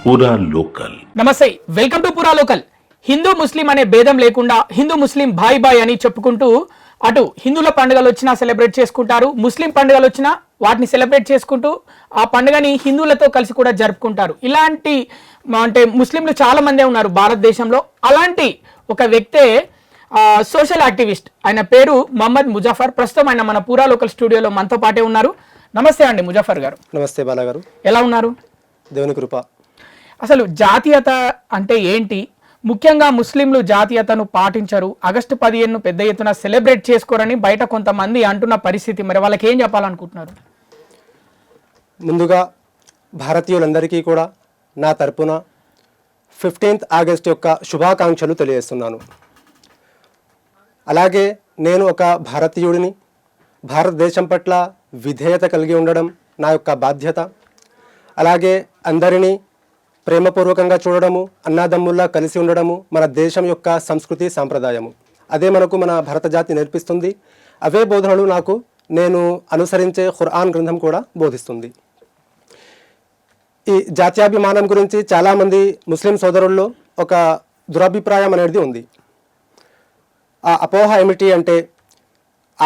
పూరా లోకల్. నమస్తే, welcome to పూరా లోకల్. హిందూ ముస్లిం అనే భేదం లేకుండా హిందూ ముస్లిం బాయ్ బాయ్ అని చెప్పుకుంటూ అటు హిందువుల పండుగలు వచ్చినా సెలబ్రేట్ చేసుకుంటారు, ముస్లిం పండుగలు వచ్చినా వాటిని సెలబ్రేట్ చేసుకుంటూ ఆ పండుగని హిందువులతో కలిసి కూడా జరుపుకుంటారు. ఇలాంటి అంటే ముస్లింలు చాలా మందే ఉన్నారు భారతదేశంలో. అలాంటి ఒక వ్యక్తే సోషల్ యాక్టివిస్ట్, ఆయన పేరు మొహమ్మద్ ముజఫర్. ప్రస్తుతం ఆయన మన పూరా లోకల్ స్టూడియోలో మనతో పాటే ఉన్నారు. నమస్తే అండి ముజఫర్ గారు. నమస్తే బాలా గారు. ఎలా ఉన్నారు? దేవుని కృప. అసలు జాతీయత అంటే ఏంటి? ముఖ్యంగా ముస్లింలు జాతీయతను పాటించరు, ఆగస్టు 15ను పెద్ద ఎత్తున సెలబ్రేట్ చేసుకోరని బయట కొంతమంది అంటున్న పరిస్థితి. మరి వాళ్ళకి ఏం చెప్పాలనుకుంటున్నారు? ముందుగా భారతీయులందరికీ కూడా నా తరపున 15th ఆగస్ట్ యొక్క శుభాకాంక్షలు తెలియజేస్తున్నాను. అలాగే నేను ఒక భారతీయుడిని, భారతదేశం పట్ల విధేయత కలిగి ఉండడం నా యొక్క బాధ్యత. అలాగే అందరినీ ప్రేమపూర్వకంగా చూడడము, అన్నాదమ్ముల్లా కలిసి ఉండడము మన దేశం యొక్క సంస్కృతి సాంప్రదాయము. అదే మనకు మన భారత జాతి నేర్పిస్తుంది. అవే బోధనలు నాకు నేను అనుసరించే ఖురాన్ గ్రంథం కూడా బోధిస్తుంది. ఈ జాతీయాభిమానం గురించి చాలామంది ముస్లిం సోదరుల్లో ఒక దురభిప్రాయం అనేది ఉంది. ఆ అపోహ ఏమిటి అంటే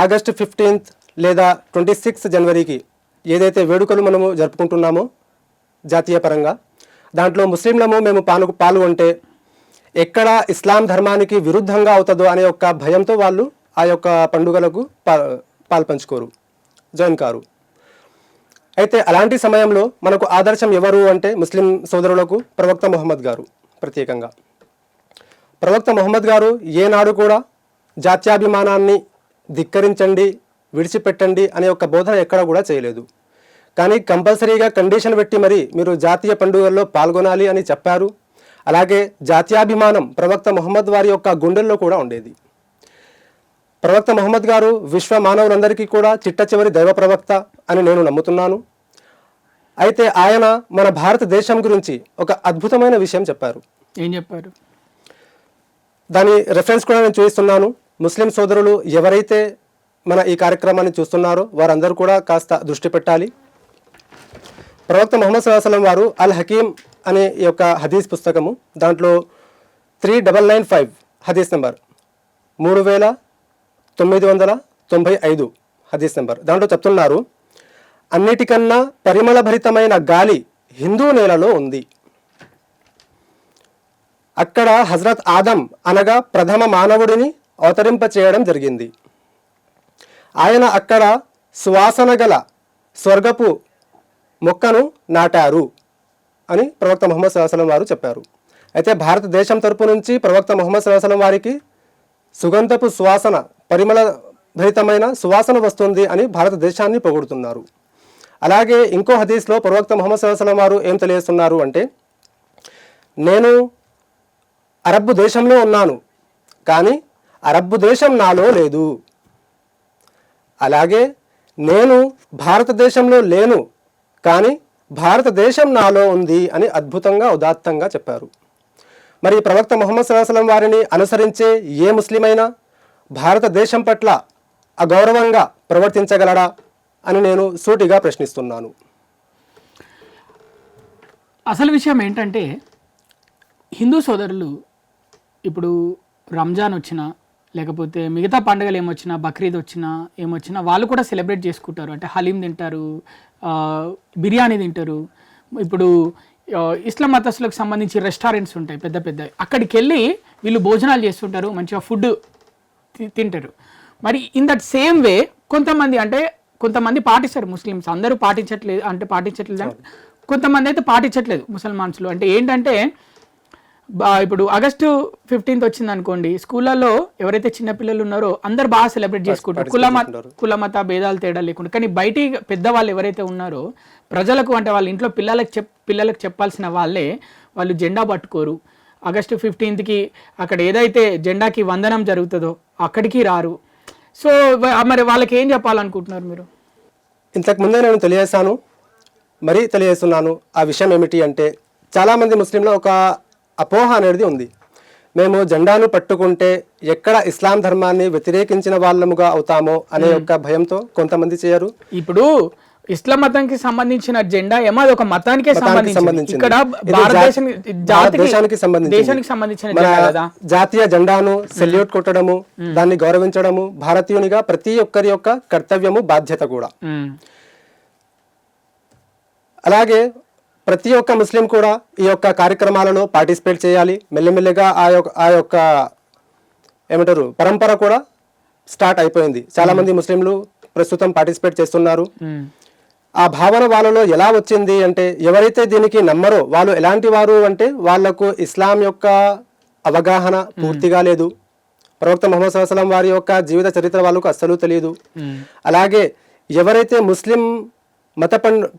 ఆగస్టు 15th లేదా 26 జనవరికి ఏదైతే వేడుకలు మనము జరుపుకుంటున్నామో జాతీయ పరంగా, దాంట్లో ముస్లింలము మేము పాల్గొంటే ఎక్కడ ఇస్లాం ధర్మానికి విరుద్ధంగా అవుతుందో అనే ఒక భయంతో వాళ్ళు ఆ యొక్క పండుగలకు పాల్పంచుకోరు, జాయిన్ కారు. అయితే అలాంటి సమయంలో మనకు ఆదర్శం ఎవరు అంటే ముస్లిం సోదరులకు ప్రవక్త ముహమ్మద్ గారు. ప్రత్యేకంగా ప్రవక్త ముహమ్మద్ గారు ఏనాడు కూడా జాత్యాభిమానాన్ని ధిక్కరించండి, విడిచిపెట్టండి అనే ఒక బోధన ఎక్కడ కూడా చేయలేదు. కానీ కంపల్సరీగా కండిషన్ పెట్టి మరి మీరు జాతీయ పండుగల్లో పాల్గొనాలి అని చెప్పారు. అలాగే జాతీయాభిమానం ప్రవక్త ముహమ్మద్ వారి యొక్క గుండెల్లో కూడా ఉండేది. ప్రవక్త ముహమ్మద్ గారు విశ్వ మానవులందరికీ కూడా చిట్ట చివరి దైవ ప్రవక్త అని నేను నమ్ముతున్నాను. అయితే ఆయన మన భారతదేశం గురించి ఒక అద్భుతమైన విషయం చెప్పారు. ఏం చెప్పారు? దాని రెఫరెన్స్ కూడా నేను చూపిస్తున్నాను. ముస్లిం సోదరులు ఎవరైతే మన ఈ కార్యక్రమాన్ని చూస్తున్నారో వారందరూ కూడా కాస్త దృష్టి పెట్టాలి. ప్రవక్త ముహమ్మద్ సల్లల్లాహు అలైహి వసల్లం వారు అల్ హకీం అనే ఈ యొక్క హదీస్ పుస్తకము, దాంట్లో 3995 హదీస్ నెంబర్, 3995 హదీస్ నెంబర్, దాంట్లో చెప్తున్నారు, అన్నిటికన్నా పరిమళభరితమైన గాలి హిందూ నేలలో ఉంది. అక్కడ హజరత్ ఆదం అనగా ప్రథమ మానవుడిని అవతరింప చేయడం జరిగింది. ఆయన అక్కడ సువాసన గల స్వర్గపు మొక్కను నాటారు అని ప్రవక్త ముహమ్మద్ సల్లల్లాహు అలైహి వసల్లం వారు చెప్పారు. అయితే భారతదేశం తరపు నుంచి ప్రవక్త ముహమ్మద్ సల్లల్లాహు అలైహి వసల్లం వారికి సుగంధపు సువాసన, పరిమళ భరితమైన సువాసన వస్తుంది అని భారతదేశాన్ని పొగుడుతున్నారు. అలాగే ఇంకో హదీస్లో ప్రవక్త ముహమ్మద్ సల్లల్లాహు అలైహి వసల్లం వారు ఏం తెలియజేస్తున్నారు అంటే, నేను అరబ్బు దేశంలో ఉన్నాను కానీ అరబ్బు దేశం నాలో లేదు. అలాగే నేను భారతదేశంలో లేను కానీ భారతదేశం నాలో ఉంది అని అద్భుతంగా ఉదాత్తంగా చెప్పారు. మరి ప్రవక్త ముహమ్మద్ సల్లల్లాహు అలైహి వసల్లం వారిని అనుసరించే ఏ ముస్లిం అయినా భారతదేశం పట్ల అగౌరవంగా ప్రవర్తించగలడా అని నేను సూటిగా ప్రశ్నిస్తున్నాను. అసలు విషయం ఏంటంటే, హిందూ సోదరులు ఇప్పుడు రంజాన్ వచ్చినా లేకపోతే మిగతా పండుగలు ఏమొచ్చినా, బక్రీద్ వచ్చినా ఏమొచ్చినా వాళ్ళు కూడా సెలబ్రేట్ చేసుకుంటారు. అంటే హలీం తింటారు, బిర్యానీ తింటారు. ఇప్పుడు ఇస్లాం మతస్థులకు సంబంధించి రెస్టారెంట్స్ ఉంటాయి పెద్ద పెద్ద, అక్కడికి వెళ్ళి వీళ్ళు భోజనాలు చేస్తుంటారు, మంచిగా ఫుడ్ తింటారు. మరి ఇన్ దట్ సేమ్ వే కొంతమంది పాటిస్తారు. ముస్లిమ్స్ అందరూ పాటించట్లేదు అంటే కొంతమంది అయితే పాటించట్లేదు ముసల్మాన్స్లో. అంటే ఏంటంటే, ఇప్పుడు ఆగస్టు 15th వచ్చింది అనుకోండి, స్కూళ్ళల్లో ఎవరైతే చిన్నపిల్లలు ఉన్నారో అందరు బాగా సెలబ్రేట్ చేసుకుంటారు, కులమత భేదాలు తేడా లేకుండా. కానీ బయటి పెద్దవాళ్ళు ఎవరైతే ఉన్నారో ప్రజలకు, అంటే వాళ్ళ ఇంట్లో పిల్లలకు చెప్పాల్సిన వాళ్ళు జెండా పట్టుకోరు. ఆగస్టు 15th అక్కడ ఏదైతే జెండాకి వందనం జరుగుతుందో అక్కడికి రారు. సో మరి వాళ్ళకి ఏం చెప్పాలనుకుంటున్నారు మీరు? ఇంతకుముందే నేను తెలియజేస్తున్నాను. ఆ విషయం ఏమిటి అంటే, చాలామంది ముస్లింలో ఒక అపోహ అనేది ఉంది. మేము జెండాను పట్టుకుంటే ఎక్కడ ఇస్లాం ధర్మాన్ని వ్యతిరేకించిన వాళ్ళముగా అవుతామో అనే యొక్క భయంతో కొంతమంది చేయరు. ఇప్పుడు ఇస్లాం మతానికి సంబంధించిన జెండా ఏమో అది ఒక మతానికే సంబంధించింది. సంబంధించింది. ఇక్కడ ఇది దేశానికి సంబంధించింది. దేశానికి సంబంధించిన మన జెండా కదా. జాతీయ జెండాను సెల్యూట్ కొట్టడము, దాన్ని గౌరవించడము భారతీయునిగా ప్రతి ఒక్కరి యొక్క కర్తవ్యము, బాధ్యత కూడా. అలాగే ప్రతి ఒక్క ముస్లిం కూడా ఈ యొక్క కార్యక్రమాలలో పార్టిసిపేట్ చేయాలి. మెల్లిమెల్లిగా ఆ యొక్క ఏమంటారు పరంపర కూడా స్టార్ట్ అయిపోయింది. చాలా మంది ముస్లింలు ప్రస్తుతం పార్టిసిపేట్ చేస్తున్నారు. ఆ భావన వాళ్ళలో ఎలా వచ్చింది అంటే, ఎవరైతే దీనికి నమ్మరో వాళ్ళు ఎలాంటి వారు అంటే, వాళ్లకు ఇస్లాం యొక్క అవగాహన పూర్తిగా లేదు. ప్రవక్త ముహమ్మద్ సల్లల్లాహు అలైహి వసల్లం వారి యొక్క జీవిత చరిత్ర వాళ్ళకు అస్సలు తెలియదు. అలాగే ఎవరైతే ముస్లిం మత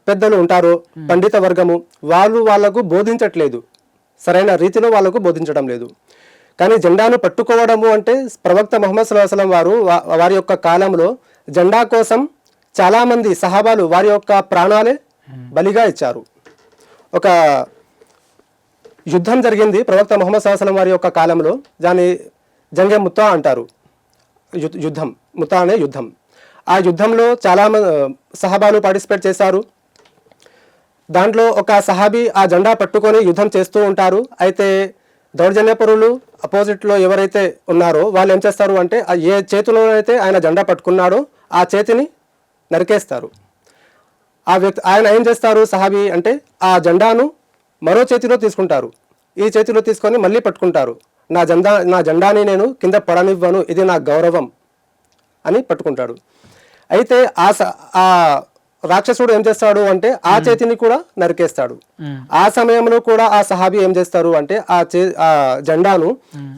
పెద్దలు ఉంటారో, పండిత వర్గము, వాళ్లకు బోధించట్లేదు, సరైన రీతిలో వాళ్లకు బోధించడం లేదు. కానీ జెండాను పట్టుకోవడము అంటే ప్రవక్త ముహమ్మద్ సల్లల్లాహు అలైహి వసల్లం వారు వారి యొక్క కాలంలో జెండా కోసం చాలా మంది సహాబాలు వారి యొక్క ప్రాణాలే బలిగా ఇచ్చారు. ఒక యుద్ధం జరిగింది ప్రవక్త ముహమ్మద్ సల్లల్లాహు అలైహి వసల్లం వారి యొక్క కాలంలో. దాన్ని జంగే ముత్తా అంటారు. యుద్ధం, ముత్తా అనే యుద్ధం. ఆ యుద్ధంలో చాలా సహాబాలు పార్టిసిపేట్ చేశారు. దాంట్లో ఒక సహాబీ ఆ జెండా పట్టుకొని యుద్ధం చేస్తూ ఉంటారు. అయితే దౌర్జన్యపరులు అపోజిట్లో ఎవరైతే ఉన్నారో వాళ్ళు ఏం చేస్తారు అంటే, ఏ చేతిలో అయితే ఆయన జెండా పట్టుకున్నాడో ఆ చేతిని నరికేస్తారు. ఆయన ఏం చేస్తారు సహాబీ అంటే, ఆ జెండాను మరో చేతిలో తీసుకుంటారు. ఈ చేతిలో తీసుకొని మళ్ళీ పట్టుకుంటారు. నా జెండాని నేను కింద పడనివ్వను, ఇది నా గౌరవం అని పట్టుకుంటాడు. అయితే ఆ రాక్షసుడు ఏం చేస్తాడు అంటే, ఆ చేతిని కూడా నరికేస్తాడు. ఆ సమయంలో కూడా ఆ సహాబీ ఏం చేస్తారు అంటే, ఆ జెండాను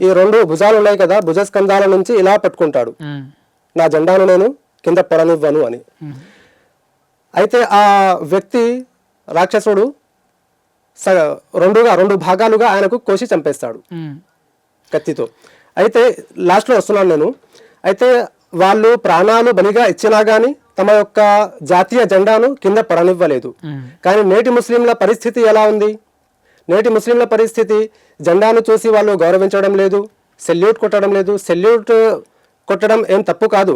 ఈ రెండు భుజాలు ఉన్నాయి కదా, భుజస్కంధాల నుంచి ఇలా పట్టుకుంటాడు. నా జెండాను నేను కింద పడనివ్వను అని. అయితే ఆ వ్యక్తి రాక్షసుడు రెండు భాగాలుగా ఆయనకు కోసి చంపేస్తాడు కత్తితో. అయితే లాస్ట్లో వస్తున్నాను నేను. అయితే వాళ్ళు ప్రాణాలు బలిగా ఇచ్చినా గానీ తమ యొక్క జాతీయ జెండాను కింద పడనివ్వలేదు. కానీ నేటి ముస్లింల పరిస్థితి ఎలా ఉంది? నేటి ముస్లింల పరిస్థితి, జెండాను చూసి వాళ్ళు గౌరవించడం లేదు, సెల్యూట్ కొట్టడం లేదు. సెల్యూట్ కొట్టడం ఏం తప్పు కాదు.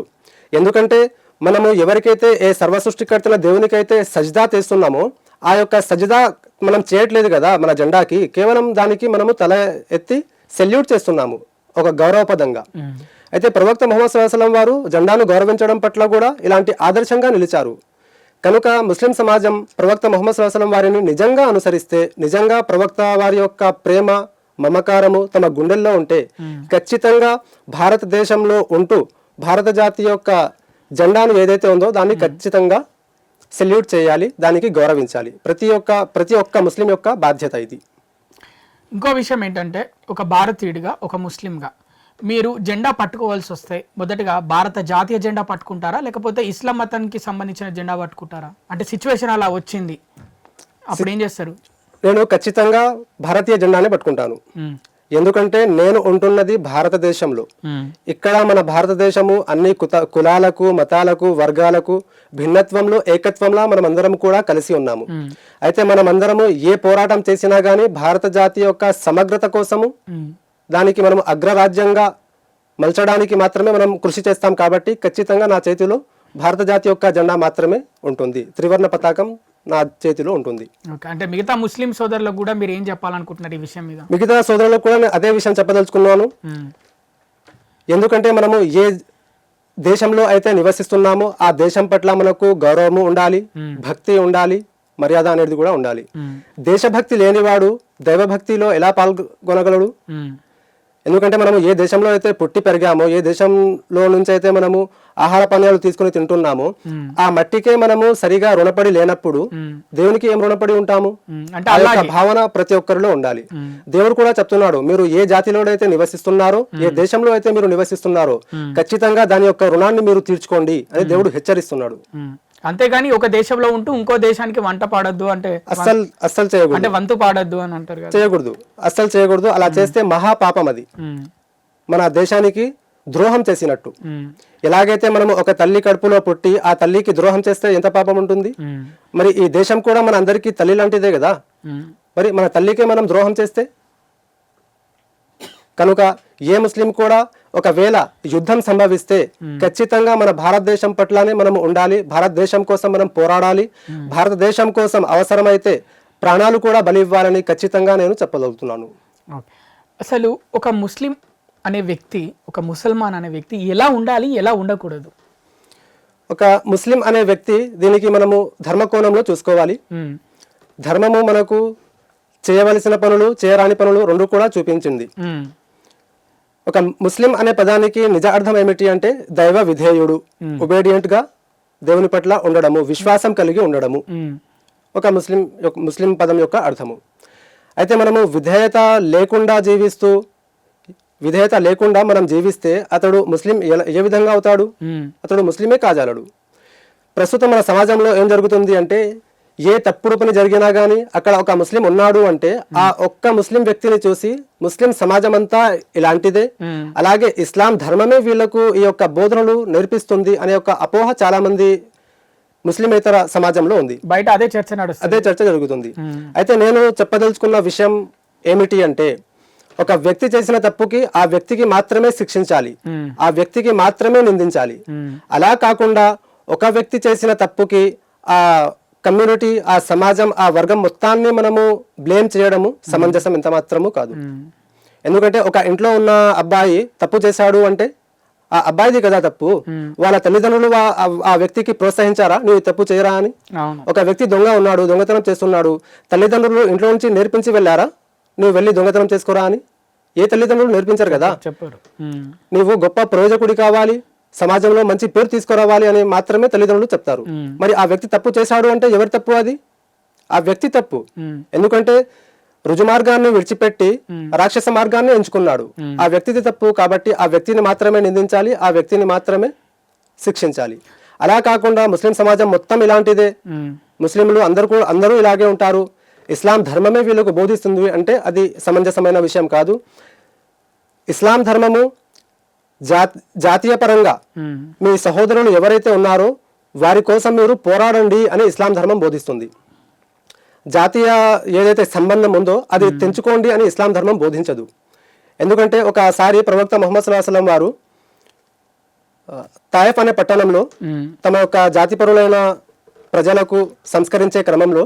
ఎందుకంటే మనము ఎవరికైతే ఏ సర్వసృష్టికర్తల దేవునికైతే సజ్దా చేస్తున్నామో, ఆ యొక్క సజ్దా మనం చేయట్లేదు కదా మన జెండాకి. కేవలం దానికి మనము తల ఎత్తి సెల్యూట్ చేస్తున్నాము ఒక గౌరవపదంగా. అయితే ప్రవక్త ముహమ్మద్ సల్లల్లాహు అలైహి వసల్లం వారు జెండాను గౌరవించడం పట్ల కూడా ఇలాంటి ఆదర్శంగా నిలిచారు. కనుక ముస్లిం సమాజం ప్రవక్త ముహమ్మద్ సల్లల్లాహు అలైహి వసల్లం వారిని నిజంగా అనుసరిస్తే, నిజంగా ప్రవక్త వారి యొక్క ప్రేమ మమకారము తమ గుండెల్లో ఉంటే, ఖచ్చితంగా భారతదేశంలో ఉంటూ భారత జాతి యొక్క జెండాను ఏదైతే ఉందో దాన్ని ఖచ్చితంగా సెల్యూట్ చేయాలి, దానికి గౌరవించాలి. ప్రతి ఒక్క ముస్లిం యొక్క బాధ్యత ఇది. ఇంకో విషయం ఏంటంటే, ఒక భారతీయుడిగా, ఒక ముస్లింగా మీరు జెండా పట్టుకోవాల్సి వస్తే మొదటగా భారత జాతీయ జెండా పట్టుకుంటారా, లేకపోతే ఇస్లాం మతానికి సంబంధించిన జెండా పట్టుకుంటారా? అంటే సిచ్యువేషన్ అలా వచ్చింది, అప్పుడు ఏం చేస్తారు? నేను ఖచ్చితంగా భారతీయ జెండానే పట్టుకుంటాను. ఎందుకంటే నేను ఉంటున్నది భారతదేశంలో. ఇక్కడ మన భారతదేశము అన్ని కులాలకు, మతాలకు, వర్గాలకు భిన్నత్వంలో ఏకత్వంలా మనం అందరం కూడా కలిసి ఉన్నాము. అయితే మనం అందరము ఏ పోరాటం చేసినా గానీ భారత జాతి యొక్క సమగ్రత కోసము, దానికి మనం అగ్రరాజ్యంగా మలచడానికి మాత్రమే మనం కృషి చేస్తాం. కాబట్టి ఖచ్చితంగా నా చేతిలో భారత జాతి యొక్క జెండా మాత్రమే ఉంటుంది. త్రివర్ణ పతాకం నా చేతిలో ఉంటుంది. అంటే మిగతా ముస్లిం సోదరులకు కూడా మీరు ఏం చెప్పాలనుకుంటున్నారు ఈ విషయం మీద? మిగతా సోదరులకు కూడా నేను అదే విషయం చెప్పదలుచుకున్నాను. ఎందుకంటే మనము ఏ దేశంలో అయితే నివసిస్తున్నామో ఆ దేశం పట్ల మనకు గౌరవము ఉండాలి, భక్తి ఉండాలి, మర్యాద అనేది కూడా ఉండాలి. దేశభక్తి లేనివాడు దైవభక్తిలో ఎలా పాల్గొనగలడు? ఎందుకంటే మనము ఏ దేశంలో అయితే పుట్టి పెరిగామో, ఏ దేశంలో నుంచి అయితే మనము ఆహార పానీయాలు తీసుకుని తింటున్నామో, ఆ మట్టికే మనము సరిగా రుణపడి లేనప్పుడు దేవునికి ఏం రుణపడి ఉంటాము? అంటే భావన ప్రతి ఒక్కరిలో ఉండాలి. దేవుడు కూడా చెప్తున్నాడు, మీరు ఏ జాతిలో అయితే నివసిస్తున్నారో, ఏ దేశంలో అయితే మీరు నివసిస్తున్నారో ఖచ్చితంగా దాని యొక్క రుణాన్ని మీరు తీర్చుకోండి అని దేవుడు హెచ్చరిస్తున్నాడు. అంతేగాని ఒక దేశంలో ఉంటూ ఇంకో దేశానికి వంట పాడొద్దు అంటే అస్సలు చేయకూడదు. అంటే వంతు పాడొద్దు అని అంటారు కదా, చేయకూడదు, అస్సలు చేయకూడదు. అలా చేస్తే మహాపాపం. అది మన దేశానికి ద్రోహం చేసినట్టు. ఎలాగైతే మనము ఒక తల్లి కడుపులో పుట్టి ఆ తల్లికి ద్రోహం చేస్తే ఎంత పాపం ఉంటుంది, మరి ఈ దేశం కూడా మన అందరికీ తల్లి లాంటిదే కదా. మరి మన తల్లికే మనం ద్రోహం చేస్తే, కనుక ఏ ముస్లిం కూడా ఒకవేళ యుద్ధం సంభవిస్తే ఖచ్చితంగా మన భారతదేశం పట్లనే మనం ఉండాలి, భారతదేశం కోసం మనం పోరాడాలి, భారతదేశం కోసం అవసరమైతే ప్రాణాలు కూడా బలి ఇవ్వాలని ఖచ్చితంగా నేను చెప్పగలుగుతున్నాను. అసలు ఒక ముస్లిం అనే వ్యక్తి, ఒక ముసల్మాన్ అనే వ్యక్తి ఎలా ఉండాలి, ఎలా ఉండకూడదు? ఒక ముస్లిం అనే వ్యక్తి, దీనికి మనము ధర్మకోణంలో చూసుకోవాలి. ధర్మము మనకు చేయవలసిన పనులు, చేయరాని పనులు రెండు కూడా చూపించింది. ఒక ముస్లిం అనే పదానికి నిజ అర్థం ఏమిటి అంటే దైవ విధేయుడు, ఒబేడియంట్ గా దేవుని పట్ల ఉండడము, విశ్వాసం కలిగి ఉండడము ఒక ముస్లిం పదం యొక్క అర్థము. అయితే మనము విధేయత లేకుండా మనం జీవిస్తే అతడు ముస్లిం ఏ విధంగా అవుతాడు? అతడు ముస్లిమే కాజాలడు. ప్రస్తుతం మన సమాజంలో ఏం జరుగుతుంది అంటే ఏ తప్పుడు పని జరిగినా గానీ అక్కడ ఒక ముస్లిం ఉన్నాడు అంటే ఆ ఒక్క ముస్లిం వ్యక్తిని చూసి ముస్లిం సమాజం అంతా ఇలాంటిదే, అలాగే ఇస్లాం ధర్మమే వీళ్లకు ఈ యొక్క బోధనలు నేర్పిస్తుంది అనే ఒక అపోహ చాలా మంది ముస్లిమేతర సమాజంలో ఉంది. బయట అదే చర్చ జరుగుతుంది. అయితే నేను చెప్పదలుచుకున్న విషయం ఏమిటి అంటే ఒక వ్యక్తి చేసిన తప్పుకి ఆ వ్యక్తికి మాత్రమే శిక్షించాలి, ఆ వ్యక్తికి మాత్రమే నిందించాలి. అలా కాకుండా ఒక వ్యక్తి చేసిన తప్పుకి ఆ కమ్యూనిటీ, ఆ సమాజం, ఆ వర్గం మొత్తాన్ని మనము బ్లేమ్ చేయడము సమంజసం ఎంత మాత్రము కాదు. ఎందుకంటే ఒక ఇంట్లో ఉన్న అబ్బాయి తప్పు చేశాడు అంటే ఆ అబ్బాయిది కదా తప్పు, వాళ్ళ తల్లిదండ్రులు ఆ వ్యక్తికి ప్రోత్సహించారా నువ్వు తప్పు చేయరా అని? ఒక వ్యక్తి దొంగ ఉన్నాడు, దొంగతనం చేస్తున్నాడు, తల్లిదండ్రులు ఇంట్లో నుంచి నేర్పించి వెళ్ళారా నువ్వు వెళ్ళి దొంగతనం చేసుకోరా అని? ఏ తల్లిదండ్రులు నేర్పించారు కదా. నువ్వు గొప్ప ప్రయోజకుడి కావాలి, సమాజంలో మంచి పేరు తీసుకురావాలి అని మాత్రమే తల్లిదండ్రులు చెప్తారు. మరి ఆ వ్యక్తి తప్పు చేశాడు అంటే ఎవరి తప్పు? అది ఆ వ్యక్తి తప్పు. ఎందుకంటే రుజుమార్గాన్ని విడిచిపెట్టి రాక్షస మార్గాన్ని ఎంచుకున్నాడు. ఆ వ్యక్తిది తప్పు కాబట్టి ఆ వ్యక్తిని మాత్రమే నిందించాలి, ఆ వ్యక్తిని మాత్రమే శిక్షించాలి. అలా కాకుండా ముస్లిం సమాజం మొత్తం ఇలాంటిదే, ముస్లింలు అందరూ ఇలాగే ఉంటారు, ఇస్లాం ధర్మమే వీళ్ళకు బోధిస్తుంది అంటే అది సమంజసమైన విషయం కాదు. ఇస్లాం ధర్మము జాతీయ పరంగా మీ సహోదరులు ఎవరైతే ఉన్నారో వారి కోసం మీరు పోరాడండి అని ఇస్లాం ధర్మం బోధిస్తుంది. జాతీయ ఏదైతే సంబంధం ఉందో అది తెంచుకోండి అని ఇస్లాం ధర్మం బోధించదు. ఎందుకంటే ఒకసారి ప్రవక్త ముహమ్మద్ సల్లల్లాహు అలైహి వసల్లం వారు తాయిఫ్ అనే పట్టణంలో తమ యొక్క జాతిపరులైన ప్రజలకు సంస్కరించే క్రమంలో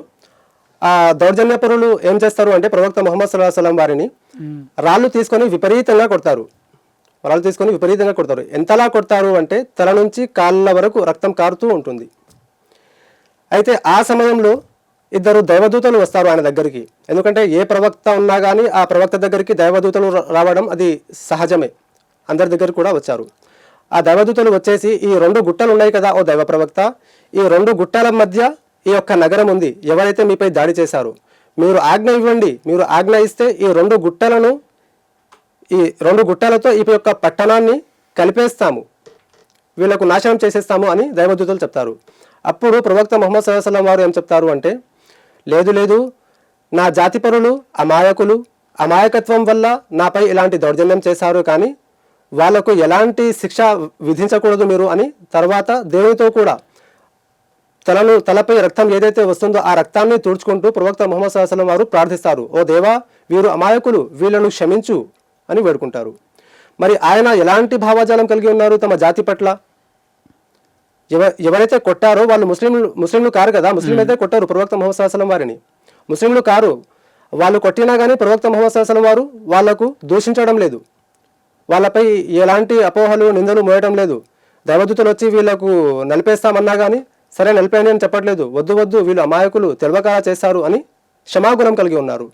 ఆ దౌర్జన్యపరులు ఏం చేస్తారు అంటే ప్రవక్త ముహమ్మద్ సల్లల్లాహు అలైహి వసల్లం వారిని రాళ్ళు తీసుకొని విపరీతంగా కొడతారు. ఎంతలా కొడతారు అంటే తల నుంచి కాళ్ళ వరకు రక్తం కారుతూ ఉంటుంది. అయితే ఆ సమయంలో ఇద్దరు దైవదూతలు వస్తారు ఆయన దగ్గరికి. ఎందుకంటే ఏ ప్రవక్త ఉన్నా కానీ ఆ ప్రవక్త దగ్గరికి దైవదూతలు రావడం అది సహజమే, అందరి దగ్గర కూడా వచ్చారు. ఆ దైవదూతలు వచ్చేసి ఈ 2 గుట్టలు ఉన్నాయి కదా ఓ దైవ ప్రవక్త, ఈ 2 గుట్టల మధ్య ఈ యొక్క నగరం ఉంది, ఎవరైతే మీపై దాడి చేశారో మీరు ఆజ్ఞ ఇవ్వండి, మీరు ఆజ్ఞ ఇస్తే ఈ 2 గుట్టలతో ఈ యొక్క పట్టణాన్ని కలిపేస్తాము, వీళ్ళకు నాశనం చేసేస్తాము అని దైవదూతలు చెప్తారు. అప్పుడు ప్రవక్త ముహమ్మద్ సల్లల్లాహు అలైహి వసల్లం వారు ఏం చెప్తారు అంటే లేదు, నా జాతిపరులు అమాయకత్వం వల్ల నాపై ఇలాంటి దౌర్జన్యం చేశారు, కానీ వాళ్లకు ఎలాంటి శిక్ష విధించకూడదు మీరు అని తర్వాత దేవునితో కూడా తలపై రక్తం ఏదైతే వస్తుందో ఆ రక్తాన్ని తుడుచుకుంటూ ప్రవక్త ముహమ్మద్ సల్లల్లాహు అలైహి వసల్లం వారు ప్రార్థిస్తారు, ఓ దేవా వీరు అమాయకులు, వీళ్ళను క్షమించు అని వేడుకుంటారు. మరి ఆయన ఎలాంటి భావజాలం కలిగి ఉన్నారు తమ జాతి పట్ల? ఎవరైతే కొట్టారో వాళ్ళు ముస్లింలు కారు కదా, ముస్లిం అయితే కొట్టారు ప్రవక్త ముహమ్మద్ సల్లల్లాహు అలైహి వసల్లం వారిని, ముస్లింలు కారు. వాళ్ళు కొట్టినా కానీ ప్రవక్త ముహమ్మద్ సల్లల్లాహు అలైహి వసల్లం వారు వాళ్లకు దూషించడం లేదు, వాళ్ళపై ఎలాంటి అపోహలు నిందలు మోయడం లేదు. దైవదూతలు వచ్చి వీళ్ళకు నలిపేస్తామన్నా కానీ సరే నలిపేయండి అని చెప్పట్లేదు, వద్దు వీళ్ళు అమాయకులు తెలివకారా చేశారు అని క్షమాగుణం కలిగి ఉన్నారు.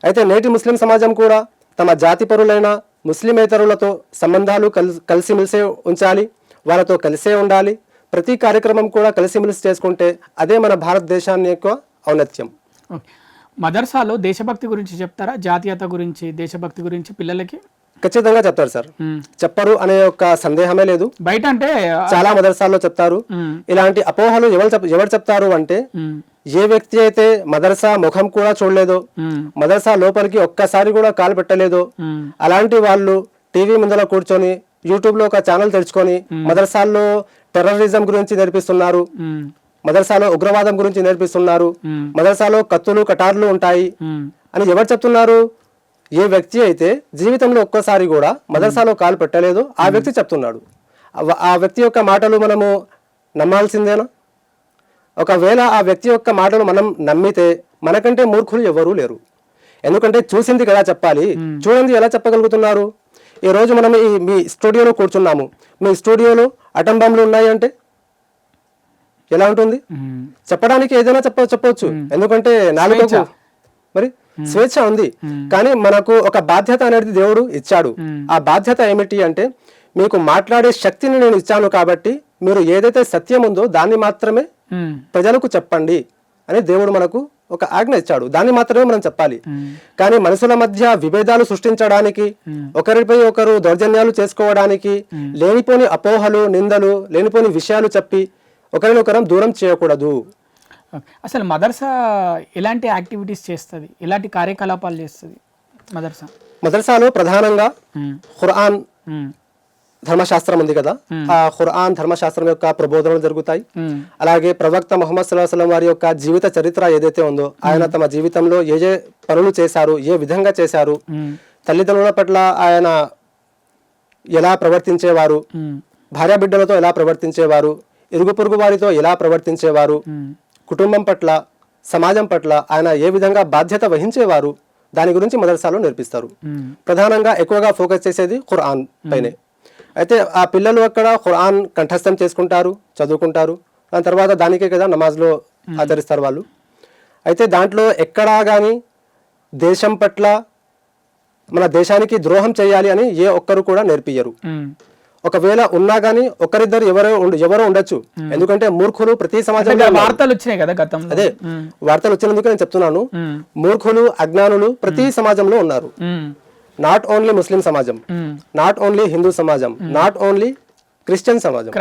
అయితే నేటి ముస్లిం సమాజం కూడా తమ జాతిపరులైన ముస్లిమేతరులతో సంబంధాలు కలిసిమెలిసే ఉంచాలి, వాళ్ళతో కలిసే ఉండాలి. ప్రతి కార్యక్రమం కూడా కలిసిమెలిసి చేసుకుంటే అదే మన భారతదేశాన్ని యొక్క ఔన్నత్యం. మదర్సాలో దేశభక్తి గురించి చెప్తారా? జాతీయత గురించి, దేశభక్తి గురించి పిల్లలకి ఖచ్చితంగా చెప్తారు సార్, చెప్పరు అనే ఒక సందేహమే లేదు. బయట అంటే చాలా మదర్సాల్లో చెప్తారు. ఇలాంటి అపోహలు ఎవరు చెప్తారు అంటే ఏ వ్యక్తి అయితే మదర్సా ముఖం కూడా చూడలేదో, మదర్సా లోపలికి ఒక్కసారి కూడా కాలు పెట్టలేదో అలాంటి వాళ్ళు టీవీ ముందర కూర్చొని యూట్యూబ్ లో ఒక ఛానల్ తెరుచుకొని మదర్సాల్లో టెర్రరిజం గురించి నేర్పిస్తున్నారు, మదర్సాలో ఉగ్రవాదం గురించి నేర్పిస్తున్నారు, మదర్సాలో కత్తులు కటార్లు ఉంటాయి అని ఎవరు చెప్తున్నారు? ఏ వ్యక్తి అయితే జీవితంలో ఒక్కసారి కూడా మదర్సాలో కాలు పెట్టలేదో ఆ వ్యక్తి చెప్తున్నాడు. ఆ వ్యక్తి యొక్క మాటలు మనము నమ్మాల్సిందేనా? ఒకవేళ ఆ వ్యక్తి యొక్క మాటలు మనం నమ్మితే మనకంటే మూర్ఖులు ఎవరూ లేరు. ఎందుకంటే చూసింది కదా చెప్పాలి, చూడండి ఎలా చెప్పగలుగుతున్నారు. ఈ రోజు మనం మీ స్టూడియోలో కూర్చున్నాము, మీ స్టూడియోలో అటం బాంబులు ఉన్నాయి అంటే ఎలా ఉంటుంది? చెప్పడానికి ఏదైనా చెప్పవచ్చు, ఎందుకంటే నాలుగకు మరి స్వేచ్ఛ ఉంది. కానీ మనకు ఒక బాధ్యత అనేది దేవుడు ఇచ్చాడు. ఆ బాధ్యత ఏమిటి అంటే, మీకు మాట్లాడే శక్తిని నేను ఇచ్చాను కాబట్టి మీరు ఏదైతే సత్యం ఉందో దాన్ని మాత్రమే ప్రజలకు చెప్పండి అని దేవుడు మనకు ఒక ఆజ్ఞ ఇచ్చాడు. దాన్ని మాత్రమే మనం చెప్పాలి. కానీ మనుషుల మధ్య విభేదాలు సృష్టించడానికి, ఒకరిపై ఒకరు దౌర్జన్యాలు చేసుకోవడానికి, లేనిపోని అపోహలు, నిందలు, లేనిపోని విషయాలు చెప్పి ఒకరినొకరం దూరం చేయకూడదు. అసలు మదర్సా ఎలాంటి యాక్టివిటీస్ చేస్తుంది, ఎలాంటి కార్యకలాపాలు చేస్తుంది మదర్సాలో? ప్రధానంగా ఖురాన్ ధర్మశాస్త్రం ఉంది కదా, ఆ ఖురాన్ ధర్మశాస్త్రం యొక్క ప్రబోధనలు జరుగుతాయి. అలాగే ప్రవక్త ముహమ్మద్ సల్లల్లాహు అలైహి వసల్లం వారి యొక్క జీవిత చరిత్ర ఏదైతే ఉందో, ఆయన తమ జీవితంలో ఏ పనులు చేశారు, ఏ విధంగా చేశారు, తల్లిదండ్రుల పట్ల ఆయన ఎలా ప్రవర్తించేవారు, భార్యాబిడ్డలతో ఎలా ప్రవర్తించేవారు, ఇరుగు పొరుగు వారితో ఎలా ప్రవర్తించేవారు, కుటుంబం పట్ల, సమాజం పట్ల ఆయన ఏ విధంగా బాధ్యత వహించేవారు, దాని గురించి మదర్సాలో నేర్పిస్తారు. ప్రధానంగా ఎక్కువగా ఫోకస్ చేసేది ఖురాన్ పైనే. అయితే ఆ పిల్లలు అక్కడ ఖురాన్ కంఠస్థం చేసుకుంటారు, చదువుకుంటారు. దాని తర్వాత దానికే కదా నమాజ్లో ఆచరిస్తారు వాళ్ళు. అయితే దాంట్లో ఎక్కడా కానీ దేశం పట్ల, మన దేశానికి ద్రోహం చేయాలి అని ఏ ఒక్కరు కూడా నేర్పియ్యరు. ఒకవేళ ఉన్నా గానీ ఒకరిద్దరు ఎవరో ఉండొచ్చు. ఎందుకంటే మూర్ఖులు ప్రతి సమాజంలో వార్తలు వచ్చినాయి కదా గతంలో. అదే వార్తలు వచ్చినందుకు నేను చెప్తున్నాను, మూర్ఖులు, అజ్ఞానులు ప్రతి సమాజంలో ఉన్నారు. నాట్ ఓన్లీ ముస్లిం సమాజం, నాట్ ఓన్లీ హిందూ సమాజం, నాట్ ఓన్లీ క్రిస్టియన్ సమాజం,